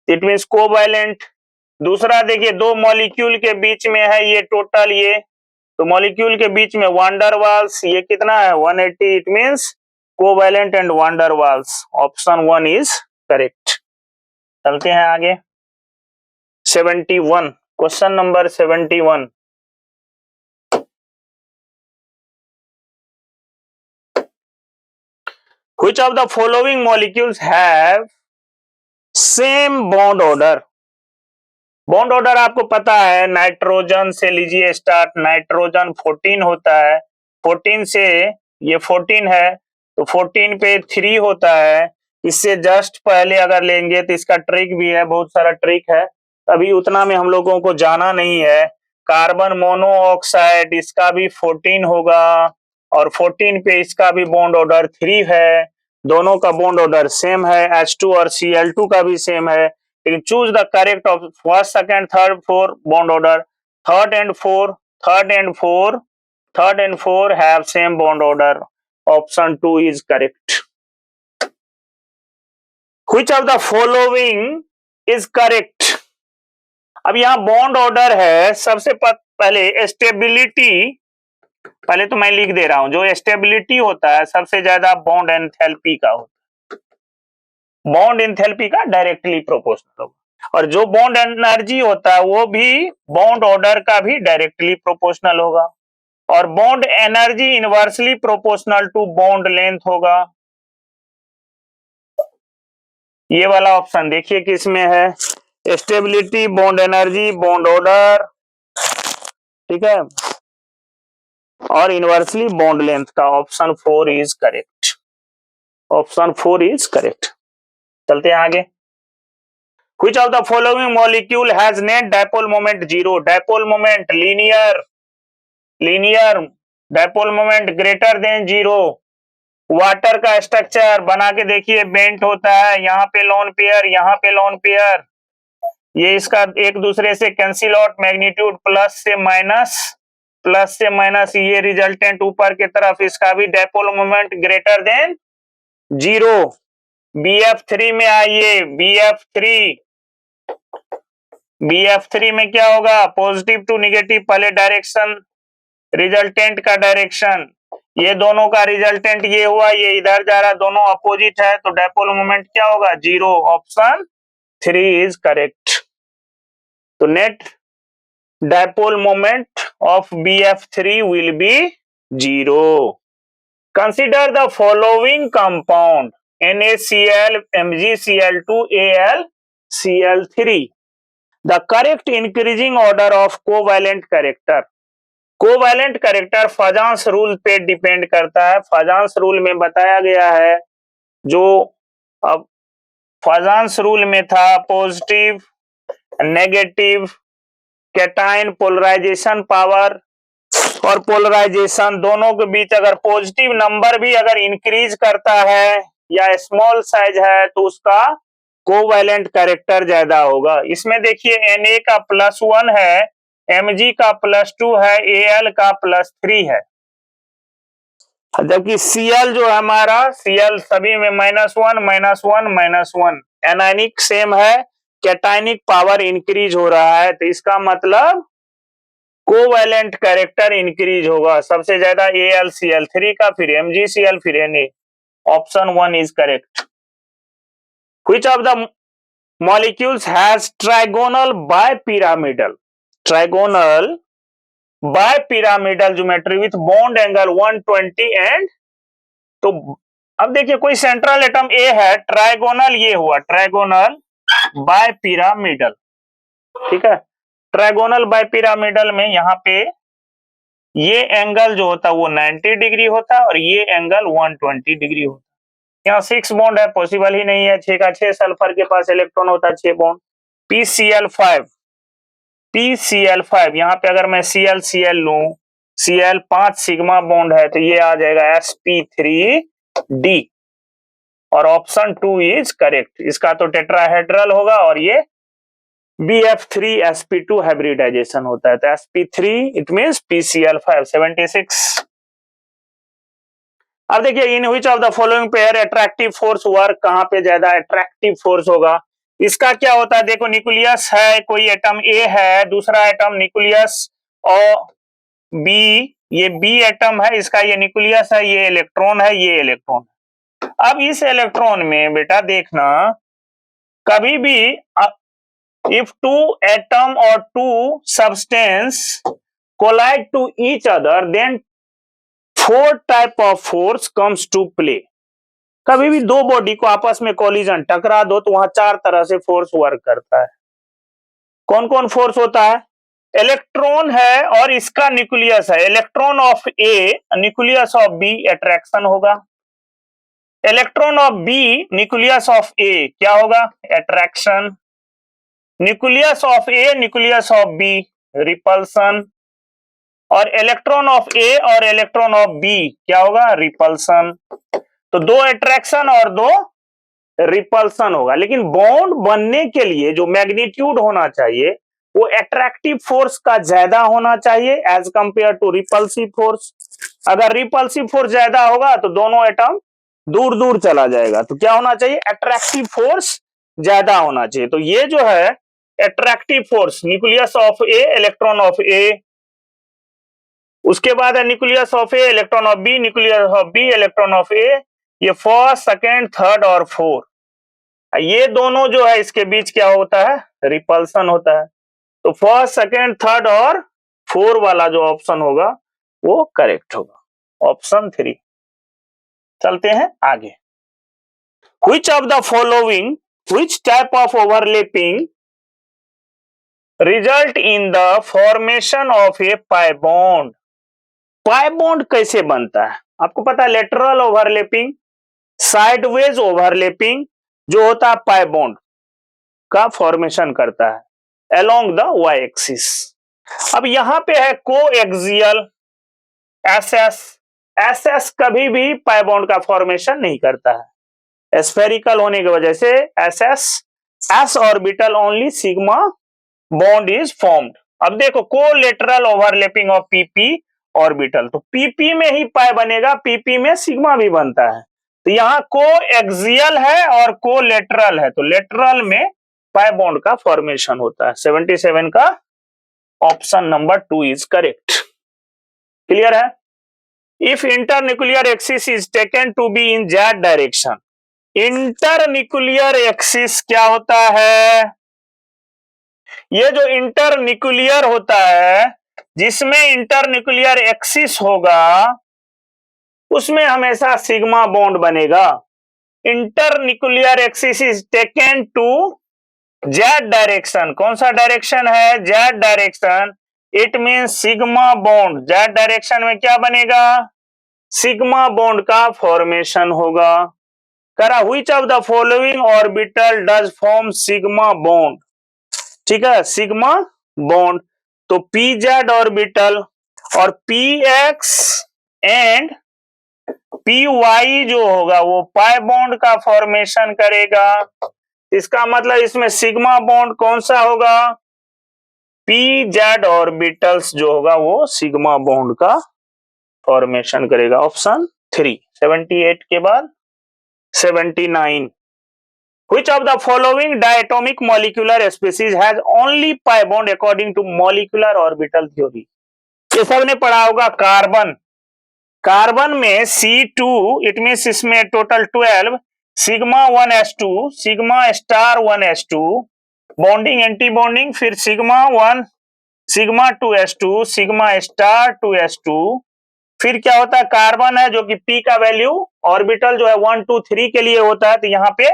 इट मींस कोवैलेंट। दूसरा देखिए, दो मॉलिक्यूल के बीच में है ये टोटल, ये तो मॉलिक्यूल के बीच में वांडरवाल्स, ये कितना है 180, it means covalent and van der Waals, option 1 is correct. चलते हैं आगे, 71, question number 71, which of the following molecules have same bond order। Bond order आपको पता है, नाइट्रोजन से लीजिए स्टार्ट, नाइट्रोजन 14 होता है, 14 से ये 14 है तो 14 पे 3 होता है। इससे जस्ट पहले अगर लेंगे तो इसका ट्रिक भी है, बहुत सारा ट्रिक है, अभी उतना में हम लोगों को जाना नहीं है। कार्बन मोनोऑक्साइड इसका भी 14 होगा और 14 पे इसका भी बॉन्ड ऑर्डर 3 है, दोनों का बॉन्ड ऑर्डर सेम है। H2 और Cl2 का भी सेम है, लेकिन choose the correct of first second third fourth bond order, third and four Third and four have same bond order. Option 2 is correct. Which of the following is correct? अब यहाँ bond order है, सबसे पहले stability, पहले तो मैं लिख दे रहा हूं, जो स्टेबिलिटी होता है सबसे ज्यादा बॉन्ड एंथैल्पी का होता है, बॉन्ड एंथैल्पी का डायरेक्टली प्रोपोर्शनल होगा, और जो बॉन्ड एनर्जी होता है वो भी बॉन्ड ऑर्डर का भी डायरेक्टली प्रोपोर्शनल होगा, और bond energy inversely proportional to bond length होगा। ये वाला ऑप्शन देखिए किसमें है, stability, bond energy, bond order, ठीक है, और इनवर्सली बॉन्ड लेंथ का option 4 is correct. Option 4 is correct. चलते हैं आगे। Which of the following molecule has net dipole moment 0? Dipole moment linear dipole moment greater than 0। Water का structure बना के देखिए, बेंट होता है, यहाँ पे लोन पेयर, यहाँ पे लोन पेयर, ये इसका एक दूसरे से कैंसिल आउट, मैग्नीट्यूड प्लस से माइनस, ये रिजल्टेंट ऊपर की तरफ, इसका भी dipole moment greater than 0। BF3 में आइए, BF3 में क्या होगा, पॉजिटिव टू निगेटिव, पहले डायरेक्शन, रिजल्टेंट का डायरेक्शन, ये दोनों का रिजल्टेंट ये हुआ, ये इधर जा रहा, दोनों अपोजिट है, तो डायपोल मोमेंट क्या होगा, 0। Option 3 is correct. तो net dipole moment of BF3 will be 0. Consider the following compound: NaCl, MgCl2, AlCl3. The correct increasing order of covalent character. Covalent character Fajans rule पे depend करता है। Fajans rule में बताया गया है, जो अब फजांस रूल में था, positive, negative, cation, polarisation power और पोलराइजेशन दोनों के बीच अगर पॉजिटिव नंबर भी अगर इंक्रीज करता है या स्मॉल साइज है तो उसका कोवैलेंट कैरेक्टर ज्यादा होगा। इसमें देखिए Na का +1 है, Mg का +2 है, Al का +3 है, जबकि Cl जो हमारा Cl सभी में -1 एनायनिक सेम है, कैटाइनिक पावर इंक्रीज हो रहा है, तो इसका मतलब कोवैलेंट कैरेक्टर इंक्रीज होगा, सबसे ज्यादा AlCl3 का, फिर MgCl, फिर Na। Option 1 is correct. Which of the molecules has trigonal bipyramidal geometry with bond angle 120 and, तो अब देखिए कोई सेंट्रल एटम A है, ट्राइगोनल ये हुआ, ट्राइगोनल बायपिरामिडल, ठीक है, ट्राइगोनल बायपिरामिडल में यहाँ पे ये एंगल जो होता है वो 90 डिग्री होता है और ये एंगल 120 डिग्री होता है। यहाँ 6 बॉन्ड है, पॉसिबल ही नहीं है, 6 का 6 सल्फर के पास इलेक्ट्रॉन होता है, 6 बॉन्ड। PCl5 यहाँ पे अगर मैं Cl लूं, Cl 5 सिग्मा बॉन्ड है, तो ये आ जाएगा sp3d, और ऑप्शन 2 इज करेक्ट। इसका तो टेट्राहेड्रल होगा और ये BF3sp2 हाइब्रिडाइजेशन होता है, तो sp3 इट मींस PCl5 76। अब देखिए, in which of the following pair attractive force work, कहां पे ज्यादा अट्रैक्टिव फोर्स होगा, इसका क्या होता है, देखो न्यूक्लियस है, कोई एटम A है, दूसरा एटम न्यूक्लियस और B, ये B एटम है, इसका ये न्यूक्लियस है, ये इलेक्ट्रॉन है, ये इलेक्ट्रॉन। अब इस इलेक्ट्रॉन में बेटा देखना, कभी भी इफ 2 एटम और 2 substance collide to each other, then 4 type of force comes to play. कभी भी दो बॉडी को आपस में कोलिजन टकरा दो तो वहां 4 तरह से फोर्स वर्क करता है। कौन कौन फोर्स होता है, इलेक्ट्रॉन है और इसका न्यूक्लियस है, electron of A nucleus of B attraction होगा, electron of B nucleus of A क्या होगा, attraction, nucleus of A nucleus of B repulsion, और इलेक्ट्रॉन ऑफ ए और इलेक्ट्रॉन ऑफ बी क्या होगा, रिपल्सन। तो 2 अट्रैक्शन और 2 रिपल्सन होगा, लेकिन बॉन्ड बनने के लिए जो मैग्नीट्यूड होना चाहिए वो एट्रैक्टिव फोर्स का ज्यादा होना चाहिए as compare to repulsive force. अगर रिपल्सिव फोर्स ज्यादा होगा तो दोनों एटम दूर दूर चला जाएगा। तो क्या होना चाहिए, एट्रैक्टिव फोर्स ज्यादा होना चाहिए। तो ये जो है attractive force, nucleus of A, electron of A, उसके बाद है nucleus of A, electron of B, nucleus of B, electron of A, ये फर्स्ट, सेकेंड, थर्ड और फोर्थ, ये दोनों जो है इसके बीच क्या होता है, रिपल्सन होता है। तो फर्स्ट, सेकेंड, थर्ड और फोर वाला जो ऑप्शन होगा वो करेक्ट होगा, ऑप्शन 3। चलते हैं आगे। Which of the following, which type of overlapping result in the formation of a pi bond? Pi bond कैसे बनता है, आपको पता है, लेटरल ओवरलैपिंग, साइडवेज ओवरलैपिंग जो होता है पाई बॉन्ड का फॉर्मेशन करता है अलोंग द वाई एक्सिस। अब यहां पे है कोएक्सियल एसएस, एसएस कभी भी पाई बॉन्ड का फॉर्मेशन नहीं करता है, स्फेरिकल होने की वजह से SS, S orbital only sigma bond is formed. अब देखो collateral overlapping of PP orbital, तो पीपी में ही पाई बनेगा, पीपी में सिग्मा भी बनता है। तो यहाँ कोएक्सियल है और कोलेटरल है, तो लेटरल में पाई बॉन्ड का फॉर्मेशन होता है। 77 का option number 2 is correct. Clear है? If internuclear axis is taken to be in Z direction, internuclear axis क्या होता है, ये जो इंटरन्यूक्लियर होता है, जिसमें इंटरन्यूक्लियर एक्सिस होगा उसमें हमेशा सिग्मा बॉन्ड बनेगा। Internuclear axis is taken to Z direction, कौन सा डायरेक्शन है, Z direction, it mean sigma bond, Z direction में क्या बनेगा, सिग्मा बॉन्ड का फॉर्मेशन होगा। करा which of the following orbital does form sigma bond, ठीक है, सिग्मा बॉन्ड, तो पी जेड ऑर्बिटल और p x and p y जो होगा वो पाई बॉन्ड का फॉर्मेशन करेगा। इसका मतलब इसमें सिग्मा बॉन्ड कौन सा होगा, पी जेड ऑर्बिटल्स जो होगा वो सिग्मा बॉन्ड का फॉर्मेशन करेगा, ऑप्शन 3। 78 के बाद 79, which of the following diatomic molecular species has only pi bond according to molecular orbital theory? ये सबने पढ़ा होगा कार्बन, कार्बन में C2, इट मीन्स इसमें total 12, sigma 1s2, sigma star 1s2, bonding anti bonding, फिर sigma 1, sigma 2s2, sigma star 2s2, फिर क्या होता है, कार्बन है जो कि P का वैल्यू ऑर्बिटल जो है 1 2 3 के लिए होता है, तो यहाँ पे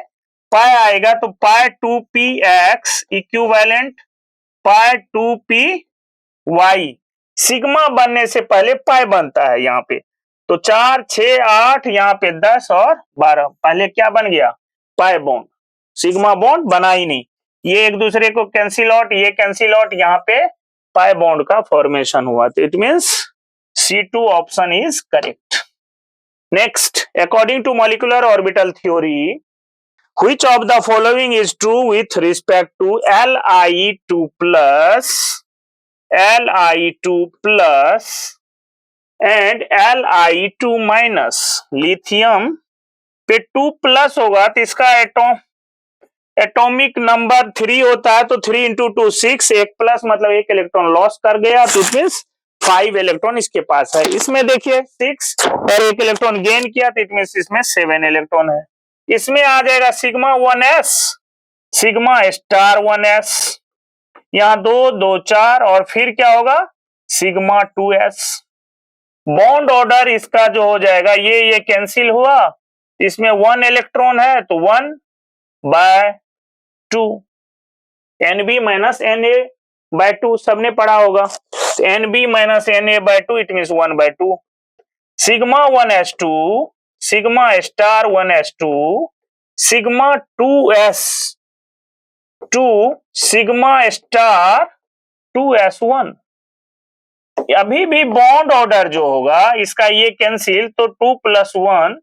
पाई आएगा, तो पाई 2px इक्विवेलेंट पाई 2py, सिग्मा बनने से पहले पाई बनता है यहाँ पे, तो 4 6 8, यहाँ पे 10 और 12, पहले क्या बन गया, पाई बॉन्ड, सिग्मा बॉन्ड बना ही नहीं, ये एक दूसरे को कैंसिल आउट, ये कैंसिल आउट, यहाँ पे पाई बॉन्ड का फॉर्मेशन हुआ, तो it means C2 option is correct. Next, according to molecular orbital theory, which of the following is true with respect to Li2 plus, Li2 plus and Li2 minus, lithium पे 2 plus होगा तो इसका atomic number 3 होता है, तो 3 into 2 6, एक plus मतलब एक इलेक्ट्रॉन लॉस कर गया, तो इट मींस 5 इलेक्ट्रॉन इसके पास है। इसमें देखिए 6 और एक इलेक्ट्रॉन गेन किया, तो इट मींस इसमें 7 इलेक्ट्रॉन है। इसमें आ जाएगा sigma 1s, sigma star 1s, यहाँ 2 2 4 और फिर क्या होगा सिग्मा 2s। बॉन्ड ऑर्डर इसका जो हो जाएगा, ये कैंसिल हुआ, इसमें 1 इलेक्ट्रॉन है तो 1/2, Nb माइनस Na/2 सबने पढ़ा होगा, Nb minus Na/2 it means 1/2, sigma 1s2, sigma star 1s2, sigma 2s2, sigma star 2s1। अभी भी बॉन्ड ऑर्डर जो होगा इसका ये कैंसिल, तो 2 + 1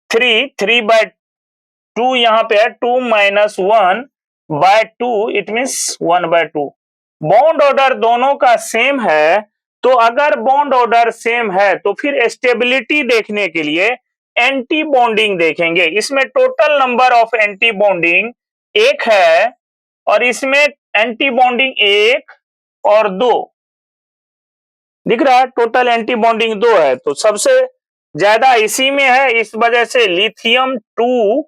3, 3/2 यहाँ पे है, 2 - 1/2 इट मींस 1/2, बॉन्ड ऑर्डर दोनों का सेम है, तो अगर बॉन्ड ऑर्डर सेम है तो फिर स्टेबिलिटी देखने के लिए एंटी बॉन्डिंग देखेंगे। इसमें total number of anti bonding एक है और इसमें एंटी बॉन्डिंग एक और दो दिख रहा है, टोटल एंटी बॉन्डिंग दो है, तो सबसे ज्यादा इसी में है। इस वजह से लिथियम 2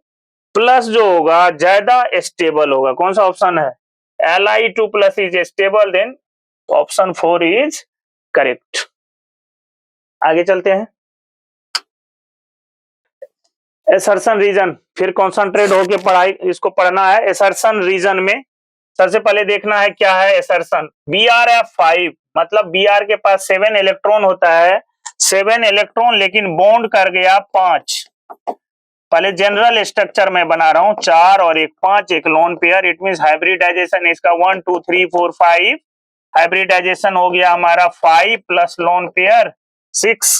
प्लस जो होगा ज्यादा स्टेबल होगा। कौन सा ऑप्शन है? Li2 plus is stable, then option 4 is correct। आगे चलते हैं। एसर्शन रीजन, फिर कॉन्सेंट्रेट होके पढ़ाई इसको पढ़ना है। एसर्शन रीजन में सबसे पहले देखना है क्या है एसर्शन। Brf5 मतलब Br के पास 7 इलेक्ट्रॉन होता है, 7 इलेक्ट्रॉन लेकिन बॉन्ड कर गया 5। पहले जनरल स्ट्रक्चर में बना रहा हूं, 4 और 1 5, एक lone pair. It means hybridisation इसका 1 2 3 4 5 हाइब्रिडाइजेशन हो गया हमारा 5 plus lone pair 6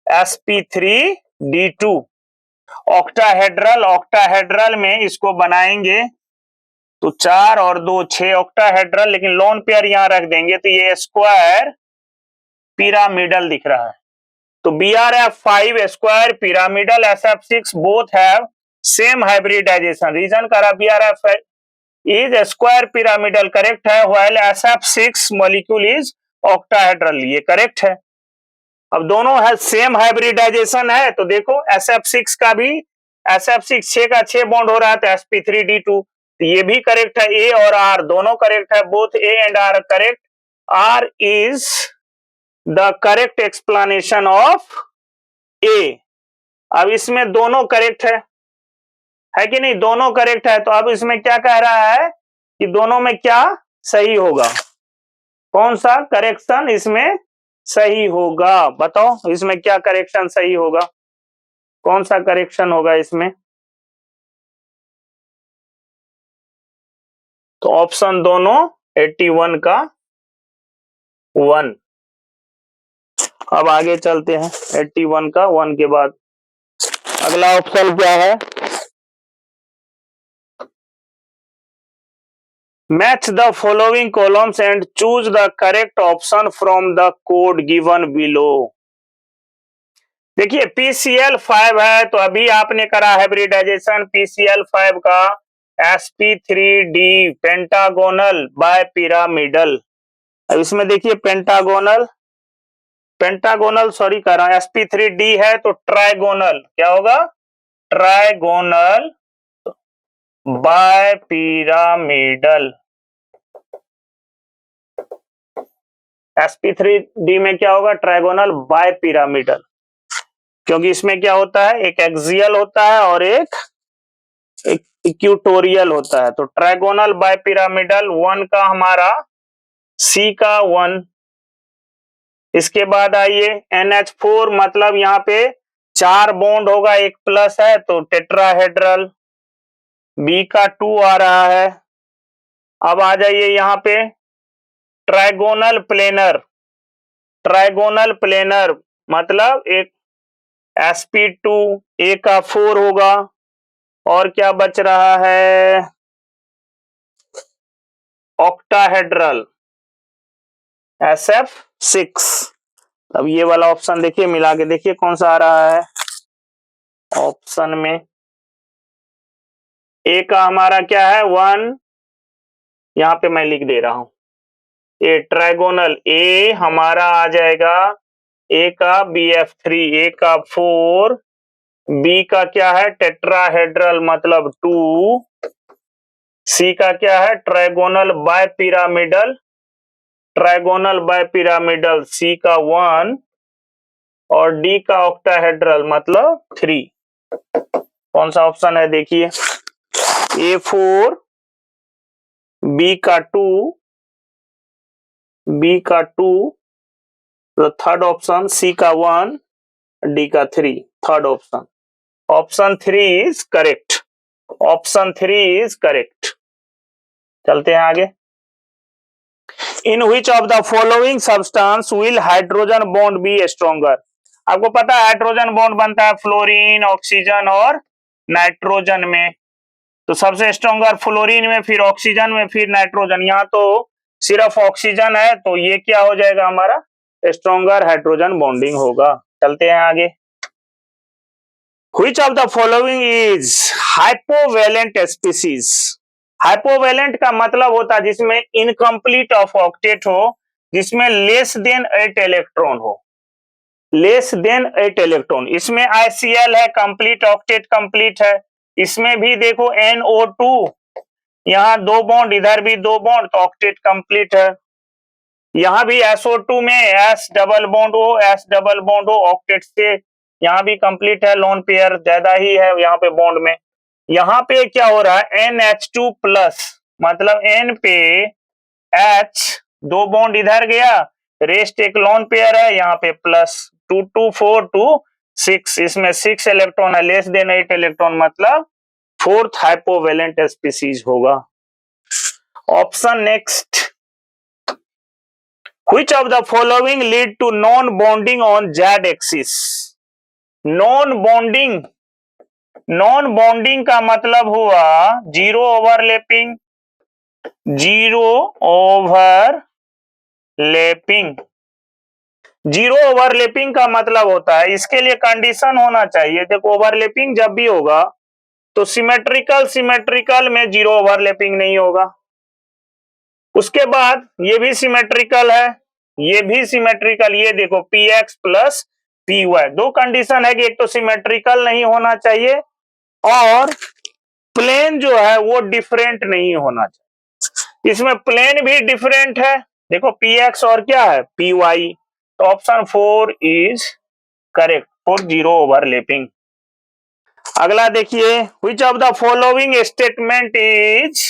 sp3d2। Octahedral, octahedral में इसको बनाएंगे तो 4 और 2 6 ऑक्टाहेड्रल, लेकिन लोन पेयर यहां रख देंगे तो ये स्क्वायर पिरामिडल दिख रहा है। तो Brf5 square pyramidal SF6 both have same hybridisation. Reason करा Brf is square pyramidal correct है, while SF6 molecule is octahedral, ये करेक्ट है। अब दोनों है सेम हाइब्रिडाइजेशन है तो देखो SF6 का भी SF6 6 का 6 बॉन्ड हो रहा है तो sp3d2, तो ये भी करेक्ट है। A और R दोनों करेक्ट है, both A and R correct. R is the correct explanation of A। अब इसमें दोनों करेक्ट है कि नहीं? दोनों करेक्ट है, तो अब इसमें क्या कह रहा है कि दोनों में क्या सही होगा, कौन सा करेक्शन इसमें सही होगा? बताओ इसमें क्या करेक्शन सही होगा, कौन सा करेक्शन होगा इसमें? तो ऑप्शन दोनों 81 का 1। अब आगे चलते हैं, 81 का 1 के बाद अगला ऑप्शन क्या है? Match the following columns and choose the correct option from the code given below. देखिए PCl5 है तो अभी आपने करा हाइब्रिडाइजेशन PCl5 का sp3d पेंटागोनल बाय पिरामिडल। अब इसमें देखिए पेंटागोनल सॉरी कर रहा हूं, sp3d है तो ट्राइगोनल क्या होगा? Trigonal bye pyramidal. sp3d में क्या होगा? ट्राइगोनल बाय पिरामिडल, क्योंकि इसमें क्या होता है, एक एक्सियल होता है और एक इक्वेटोरियल होता है। तो ट्राइगोनल बाय पिरामिडल 1 का हमारा C का 1। इसके बाद आइए NH4 मतलब यहाँ पे 4 बॉन्ड होगा, एक प्लस है तो टेट्राहेड्रल, B का 2 आ रहा है। अब आ जाइए यहाँ पे ट्राइगोनल प्लेनर मतलब एक sp2 A का 4 होगा, और क्या बच रहा है? Octahedral SF6। अब ये वाला ऑप्शन देखिए, मिला के देखिए कौन सा आ रहा है। ऑप्शन में A का हमारा क्या है? 1, यहां पे मैं लिख दे रहा हूं ए ट्राइगोनल A हमारा आ जाएगा A का BF3, A का 4, B का क्या है? टेट्राहेड्रल मतलब 2, C का क्या है? ट्राइगोनल बाय पिरामिडल C का 1, और D का ऑक्टाहेड्रल मतलब 3। कौन सा ऑप्शन है देखिए? A4, B का 2, तो थर्ड ऑप्शन C का 1, D का 3, third option. Option 3 is correct, option 3 is correct. चलते हैं आगे। In which of the following substance will hydrogen bond be stronger? आपको पता है हाइड्रोजन बॉन्ड बनता है फ्लोरीन, ऑक्सीजन और नाइट्रोजन में। तो सबसे स्ट्रॉन्गर फ्लोरीन में, फिर ऑक्सीजन में, फिर नाइट्रोजन। यहाँ तो सिर्फ ऑक्सीजन है तो ये क्या हो जाएगा हमारा, स्ट्रॉन्गर हाइड्रोजन बॉन्डिंग होगा। चलते हैं आगे। Which of the following is hypovalent species? हाइपोवेलेंट का मतलब होता है जिसमें इनकम्प्लीट ऑफ ऑक्टेट हो, जिसमें लेस देन 8 इलेक्ट्रॉन हो, लेस देन 8 इलेक्ट्रॉन। इसमें ICL है, कंप्लीट ऑक्टेट कंप्लीट है। इसमें भी देखो NO2, यहाँ 2 बॉन्ड, इधर भी 2 बॉन्ड, तो ऑक्टेट कंप्लीट है। यहाँ भी SO2 में S डबल बॉन्ड हो, S डबल बॉन्ड हो, ऑक्टेट से यहाँ भी कंप्लीट है, लोन पेयर ज्यादा ही है यहाँ पे बॉन्ड में। यहाँ पे क्या हो रहा है, NH2 प्लस, मतलब N पे H, 2 बॉन्ड इधर गया, रेस्ट एक लोन पेयर है, यहाँ पे प्लस 2 2 4 2 6, इसमें 6 इलेक्ट्रॉन है, लेस देन 8 इलेक्ट्रॉन, मतलब 4th हाइपोवेलेंट स्पीसीज होगा। Option next, which of the following lead to non bonding on Z axis? Non bonding, non bonding का मतलब हुआ zero overlapping, zero overlapping. Zero overlapping का मतलब होता है, इसके लिए कंडीशन होना चाहिए, देखो ओवरलैपिंग जब भी होगा तो सिमेट्रिकल में जीरो ओवरलैपिंग नहीं होगा। उसके बाद ये भी सिमेट्रिकल है, ये भी सिमेट्रिकल, ये देखो px प्लस py, 2 कंडीशन है कि एक तो सिमेट्रिकल नहीं होना चाहिए और प्लेन जो है वो डिफरेंट नहीं होना चाहिए। इसमें प्लेन भी डिफरेंट है, देखो px और क्या है py, तो option 4 is correct for zero overlapping. अगला देखिए, which of the following statement is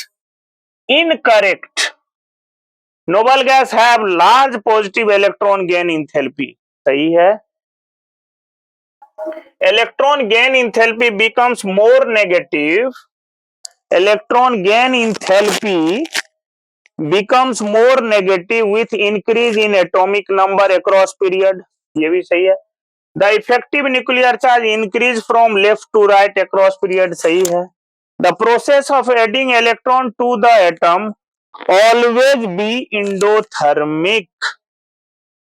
incorrect? Noble gas have large positive electron gain enthalpy, सही है। Electron gain enthalpy becomes more negative, electron gain enthalpy becomes more negative with increase in atomic number across period, ये भी सही है। The effective nuclear charge increase from left to right across period, सही है। The process of adding electron to the atom always be endothermic,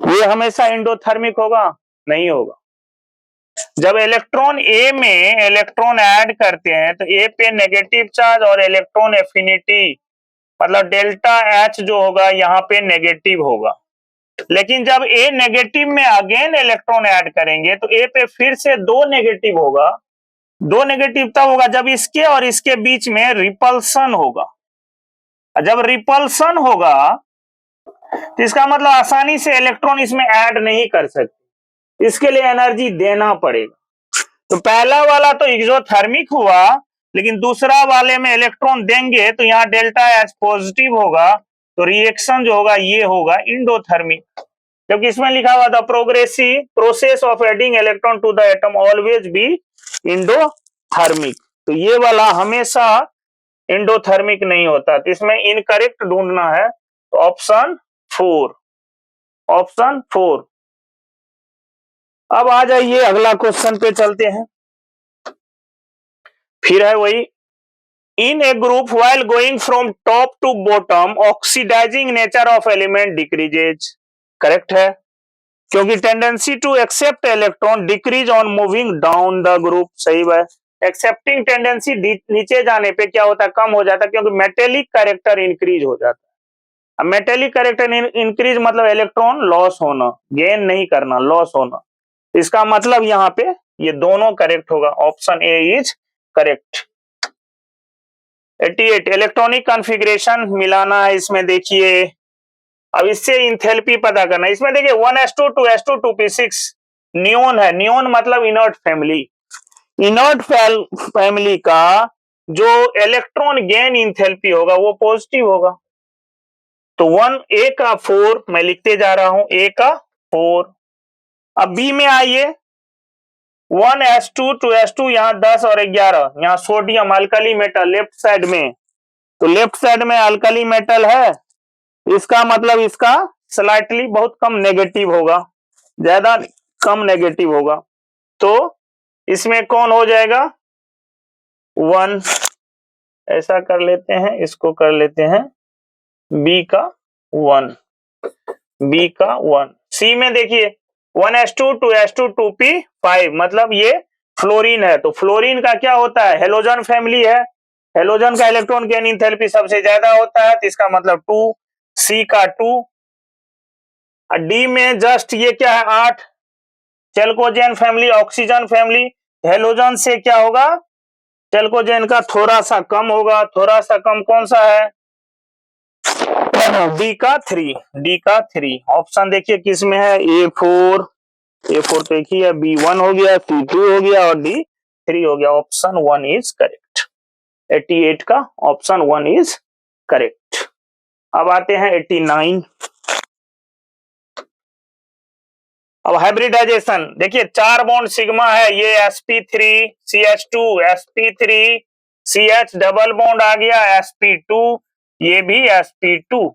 ये हमेशा endothermic होगा, नहीं होगा। जब इलेक्ट्रॉन ए में इलेक्ट्रॉन ऐड करते हैं तो ए पे नेगेटिव चार्ज और इलेक्ट्रॉन एफिनिटी, मतलब डेल्टा एच जो होगा यहाँ पे नेगेटिव होगा। लेकिन जब ए नेगेटिव में अगेन इलेक्ट्रॉन ऐड करेंगे तो ए पे फिर से 2 नेगेटिव होगा। 2 नेगेटिव तब होगा जब इसके और इसके बीच में रिपल्सन होगा। जब रिपल्सन होगा तो इसका मतलब आसानी से इलेक्ट्रॉन इसमें ऐड नहीं कर सकते, इसके लिए एनर्जी देना पड़ेगा। तो पहला वाला तो एक्सोथर्मिक हुआ, लेकिन दूसरा वाले में इलेक्ट्रॉन देंगे तो यहाँ डेल्टा एच पॉजिटिव होगा, तो रिएक्शन जो होगा ये होगा इंडोथर्मिक। क्योंकि इसमें लिखा हुआ था progressive process of adding electron to the atom always be endothermic, तो ये वाला हमेशा इंडोथर्मिक नहीं होता, तो इसमें इनकरेक्ट ढूंढना है, तो ऑप्शन 4, ऑप्शन 4। अब आ जाइए अगला क्वेश्चन पे चलते हैं, फिर है वही, in a group while going from top to bottom oxidising nature of element decreases, correct है, क्योंकि tendency to accept electron decrease on moving down the group, सही है। एक्सेप्टिंग टेंडेंसी नीचे जाने पे क्या होता है, कम हो जाता है, क्योंकि मेटेलिक कैरेक्टर इंक्रीज हो जाता है। अब मेटेलिक कैरेक्टर इंक्रीज मतलब इलेक्ट्रॉन लॉस होना, गेन नहीं करना, लॉस होना, इसका मतलब यहाँ पे ये दोनों करेक्ट होगा, option A is correct. 88 electronic configuration मिलाना है, इसमें देखिए अब इससे इंथैल्पी पता करना है। इसमें देखिए 1s2 2s2 2p6 नियोन है, नियोन मतलब इनर्ट फैमिली, इनर्ट फैमिली का जो इलेक्ट्रॉन गेन इंथैल्पी होगा वो पॉजिटिव होगा, तो 1 ए का 4 मैं लिखते जा रहा हूं, ए का 4। अब बी में आइए, 1s2 2s2 यहाँ 10 और 11, यहाँ sodium alkali metal left side में, तो लेफ्ट साइड में अल्कली मेटल है, इसका मतलब इसका स्लाइटली बहुत कम नेगेटिव होगा, ज्यादा कम नेगेटिव होगा, तो इसमें कौन हो जाएगा 1, ऐसा कर लेते हैं, इसको कर लेते हैं बी का 1, बी का 1। सी में देखिए 1s2 2s2 2p5, मतलब ये फ्लोरीन है। तो फ्लोरीन का क्या होता है, हेलोजन फैमिली है, हेलोजन का इलेक्ट्रॉन गेन इंथैल्पी सबसे ज्यादा होता है, तो इसका मतलब 2, सी का 2। डी में जस्ट ये क्या है 8, चेल्कोजेन फैमिली, ऑक्सीजन फैमिली, हेलोजन से क्या होगा, चेल्कोजेन का थोड़ा सा कम होगा, थोड़ा सा कम कौन सा है, डी का 3, डी का 3। ऑप्शन देखिए किस में है, A4, A4 तो एक ही है, B1 हो गया, C2 हो गया और D3 हो गया। Option 1 is correct. 88 का ऑप्शन 1 इज करेक्ट। अब आते हैं 89। अब हाइब्रिडाइजेशन देखिए, 4 बॉन्ड सिग्मा है, ये sp3 CH2 sp3 CH, double bond आ गया sp2, ये भी sp2।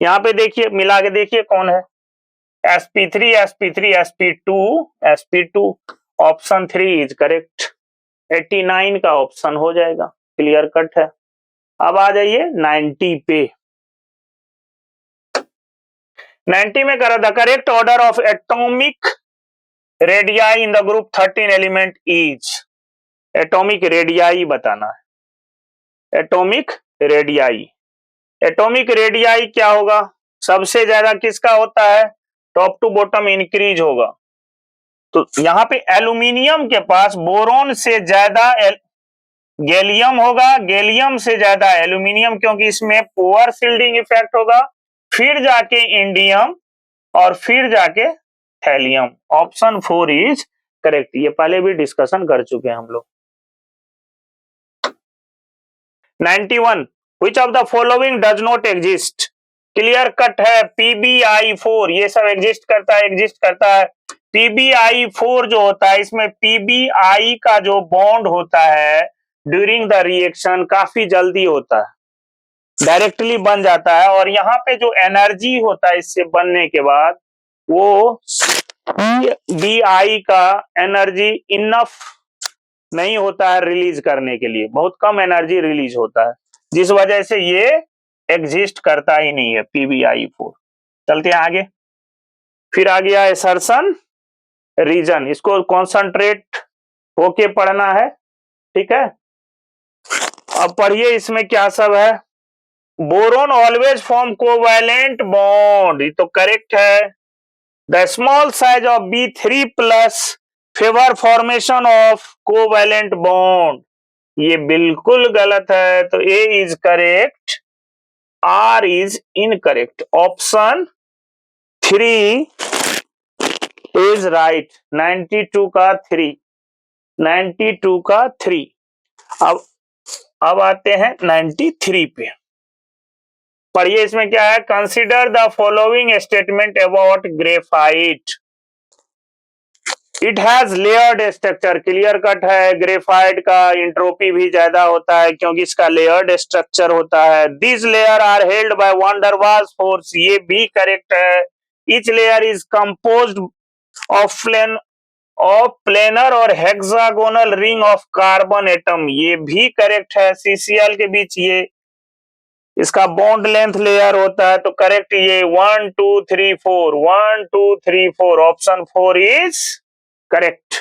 यहाँ पे देखिए मिला के देखिए कौन है, sp3 sp3 sp2 sp2। Option 3 is correct. 89 का ऑप्शन हो जाएगा, क्लियर कट है। अब आ जाइए 90 पे। 90 में करा, the correct order of atomic radii in the group 13 element is, atomic radii बताना है, एटॉमिक रेडियाई। एटॉमिक रेडियाई क्या होगा, सबसे ज्यादा किसका होता है, टॉप टू बॉटम इंक्रीज होगा। तो यहाँ पे एल्यूमिनियम के पास बोरोन से ज्यादा गैलियम होगा, गैलियम से ज्यादा एल्यूमिनियम, क्योंकि इसमें पुअर शिल्डिंग इफेक्ट होगा, फिर जाके इंडियम और फिर जाके थैलियम। Option 4 is correct. ये पहले भी डिस्कशन कर चुके हैं हम लोग। 91, which of the following does not exist? Clear cut है, PbI4 ये सब एग्जिस्ट करता है। PbI4 जो होता है, इसमें PbI का जो बॉन्ड होता है ड्यूरिंग द रिएक्शन काफी जल्दी होता है, डायरेक्टली बन जाता है, और यहाँ पे जो एनर्जी होता है इससे बनने के बाद, वो PbI का एनर्जी इनफ नहीं होता है रिलीज करने के लिए, बहुत कम एनर्जी रिलीज होता है, जिस वजह से ये एग्जिस्ट करता ही नहीं है PbI4। चलते हैं आगे। फिर आ गया एसर्शन रीजन, इसको कॉन्सेंट्रेट होके पढ़ना है, ठीक है। अब पढ़िए इसमें क्या सब है। Boron always form covalent bond, ये तो करेक्ट है। The small size of B3 plus favour formation of covalent bond, ये बिल्कुल गलत है, तो A is correct, R is incorrect. Option 3 is right. 92 का 3, 92 का 3। अब आते हैं 93 पे। पढ़िए इसमें क्या है, consider the following statement about graphite. It has layered structure, clear cut है, ग्रेफाइट का इंट्रोपी भी ज्यादा होता है क्योंकि इसका लेयर्ड स्ट्रक्चर होता है। This layer are held by van der Waals force, ये भी करेक्ट है। Each layer is composed of planar और hexagonal ring of carbon atom, ये भी करेक्ट है। CCl के बीच ये इसका बॉन्ड लेंथ लेयर होता है, तो करेक्ट ये 1 2 3 4, 1 2 3 4, ऑप्शन 4 इज करेक्ट।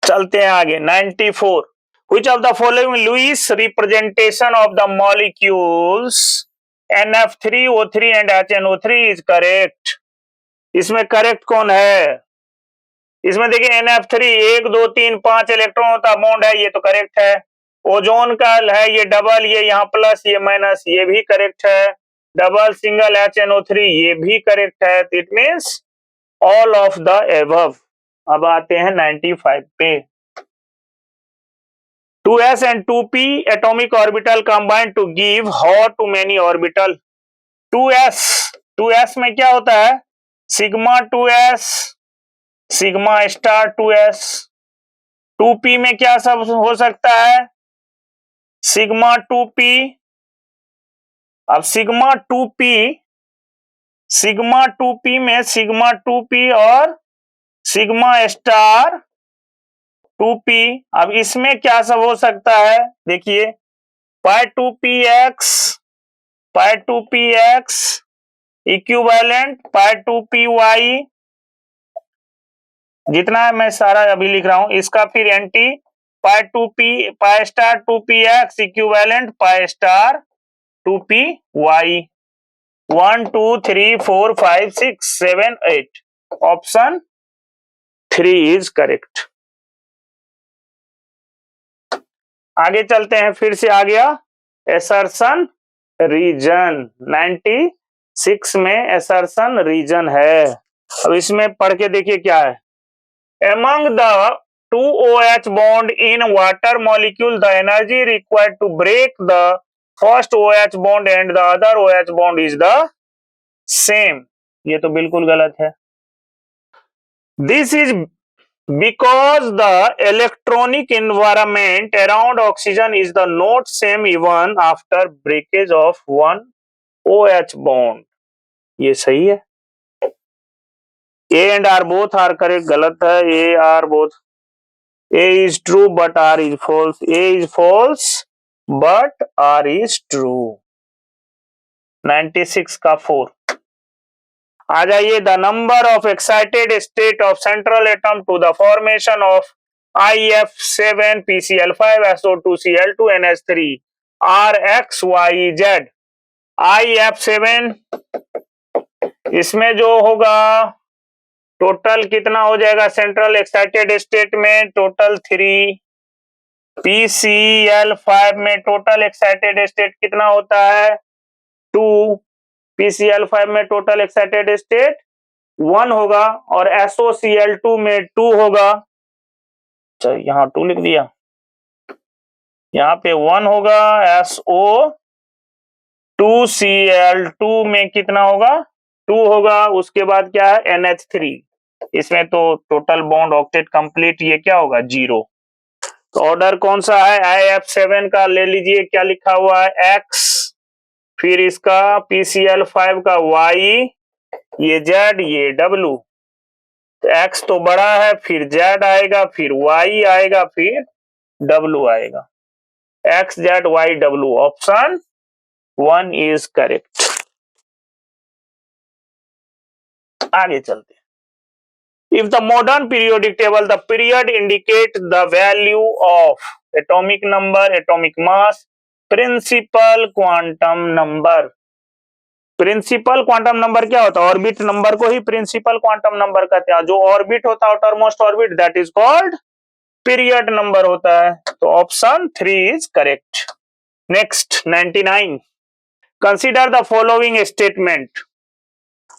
चलते हैं आगे 94। Which of the following Lewis representation of the molecules NF3O3 and HNO3 is correct? इसमें करेक्ट कौन है, इसमें देखिए NF3 1 2 3 5 इलेक्ट्रॉन होता बॉन्ड है, ये तो करेक्ट है। ओजोन का है ये डबल, ये यहाँ प्लस ये माइनस, ये भी करेक्ट है। डबल सिंगल HNO3, ये भी करेक्ट है। It means all of the above. अब आते हैं 95 पे। 2s and 2p atomic orbital combine to give how to many orbital? 2s में क्या होता है, sigma 2s, sigma star 2s। 2p में क्या सब हो सकता है, सिग्मा 2p। अब सिग्मा 2p में सिग्मा 2p और सिग्मा स्टार 2p। अब इसमें क्या सब हो सकता है, देखिए पाई 2px पाई 2px इक्विवेलेंट पाई 2py, जितना है मैं सारा अभी लिख रहा हूं इसका, फिर anti pi 2p pi star 2px equivalent pi star 2py। 1 2 3 4 5 6 7 8, option 3 is correct. आगे चलते हैं, फिर से आ गया एसर्शन रीजन। 96 में एसर्शन रीजन है। अब इसमें पढ़ के देखिए क्या है। Among the two OH bond in water molecule, the energy required to break the first OH bond and the other OH bond is the same। ये तो बिल्कुल गलत है। This is because the electronic environment around oxygen is the not same even after breakage of one OH bond। ये सही है। A and R both are correct, गलत है। A are both, A is true but R is false, A is false but R is true। 96 का 4। आ जाइए, the number of excited state of central atom to the formation of IF7 PCl5 SO2Cl2 NH3 R X Y Z। IF7 इसमें जो होगा total कितना हो जाएगा central excited state में, टोटल 3। PCl5 में टोटल एक्साइटेड स्टेट कितना होता है 2। PCl5 में टोटल एक्साइटेड स्टेट 1 होगा और SOCl2 में 2 होगा। चलो यहाँ 2 लिख दिया, यहाँ पे 1 होगा। SO2Cl2 में कितना होगा 2 होगा। उसके बाद क्या है NH3, इसमें तो टोटल बॉन्ड ऑक्टेट कंप्लीट, ये क्या होगा 0। तो ऑर्डर कौन सा है IF7 का, ले लीजिए क्या लिखा हुआ है X, फिर इसका PCl5 का Y, ये Z, ये W। तो X तो बड़ा है, फिर Z आएगा, फिर Y आएगा, फिर W आएगा। X Z Y W, option 1 is correct. आगे चलते हैं। If the modern periodic table, the period indicate the value of atomic number, atomic mass, principal quantum number. Principal quantum number क्या होता है, ऑर्बिट नंबर को ही principal quantum number कहते हैं। जो ऑर्बिट होता है outermost orbit, that is called period number होता है। तो option 3 is correct. Next 99, consider the following statement.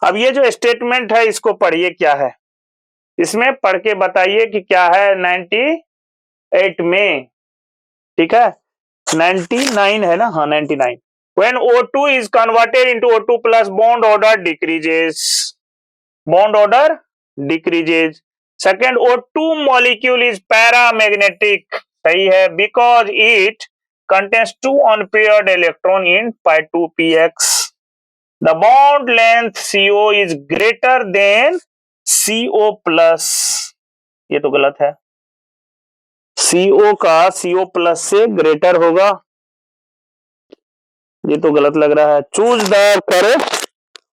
अब ये जो स्टेटमेंट है इसको पढ़िए क्या है, इसमें पढ़ के बताइए कि क्या है 98 में। ठीक है, 99 है ना, हाँ 99। When O2 is converted into O2 plus bond order decreases, bond order decreases। Second, O2 molecule is paramagnetic, सही है, because it contains 2 unpaired electron in pi 2px। The bond length CO is greater than CO plus, ये तो गलत है। CO का CO plus से greater होगा, ये तो गलत लग रहा है। चूज द करेक्ट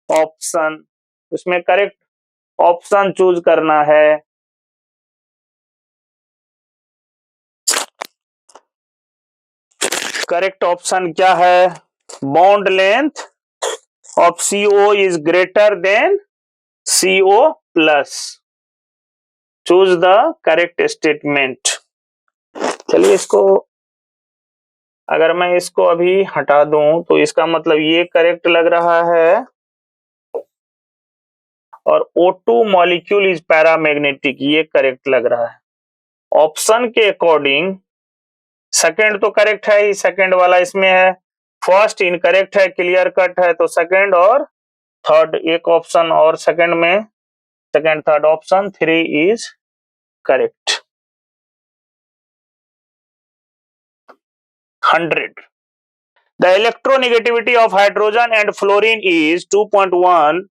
ऑप्शन, उसमें करेक्ट ऑप्शन चूज करना है। करेक्ट ऑप्शन क्या है, bond length of CO is greater than CO plus. Choose the correct statement. चलिए इसको, अगर मैं इसको अभी हटा दूं तो इसका मतलब ये करेक्ट लग रहा है, और O2 मॉलिक्यूल इज पैरामैग्नेटिक, ये करेक्ट लग रहा है। ऑप्शन के अकॉर्डिंग सेकंड तो करेक्ट है ही, सेकंड वाला इसमें है। फर्स्ट इनकरेक्ट है, क्लियर कट है, तो सेकंड और थर्ड एक ऑप्शन और सेकंड में, second third, option 3 is correct. 100, the electronegativity of hydrogen and fluorine is 2.1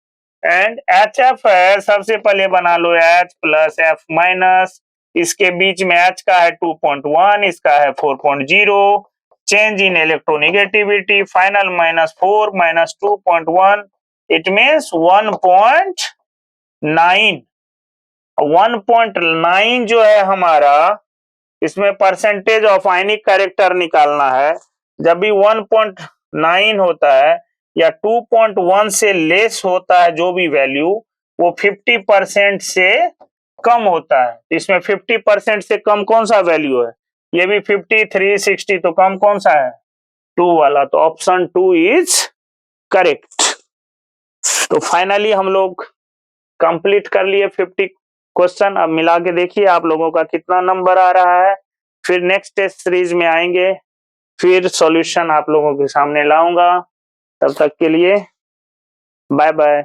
and HF है, सबसे पहले बना लो H प्लस F माइनस, इसके बीच में H का है 2.1, इसका है 4.0। change in electronegativity, final -4 -2.1, it means 1.9. 1.9 जो है हमारा, इसमें परसेंटेज ऑफ आयनिक कैरेक्टर निकालना है। जब भी 1.9 होता है या 2.1 से लेस होता है जो भी वैल्यू, वो 50% से कम होता है। इसमें 50% से कम कौन सा वैल्यू है? ये भी 53, 60, तो कम कौन सा है? 2 वाला। तो ऑप्शन 2 इज करेक्ट। तो फाइनली हम लोग कंप्लीट कर लिए 50 क्वेश्चन। अब मिला के देखिए आप लोगों का कितना नंबर आ रहा है। फिर नेक्स्ट टेस्ट सीरीज में आएंगे, फिर सॉल्यूशन आप लोगों के सामने लाऊंगा। तब तक के लिए बाय बाय।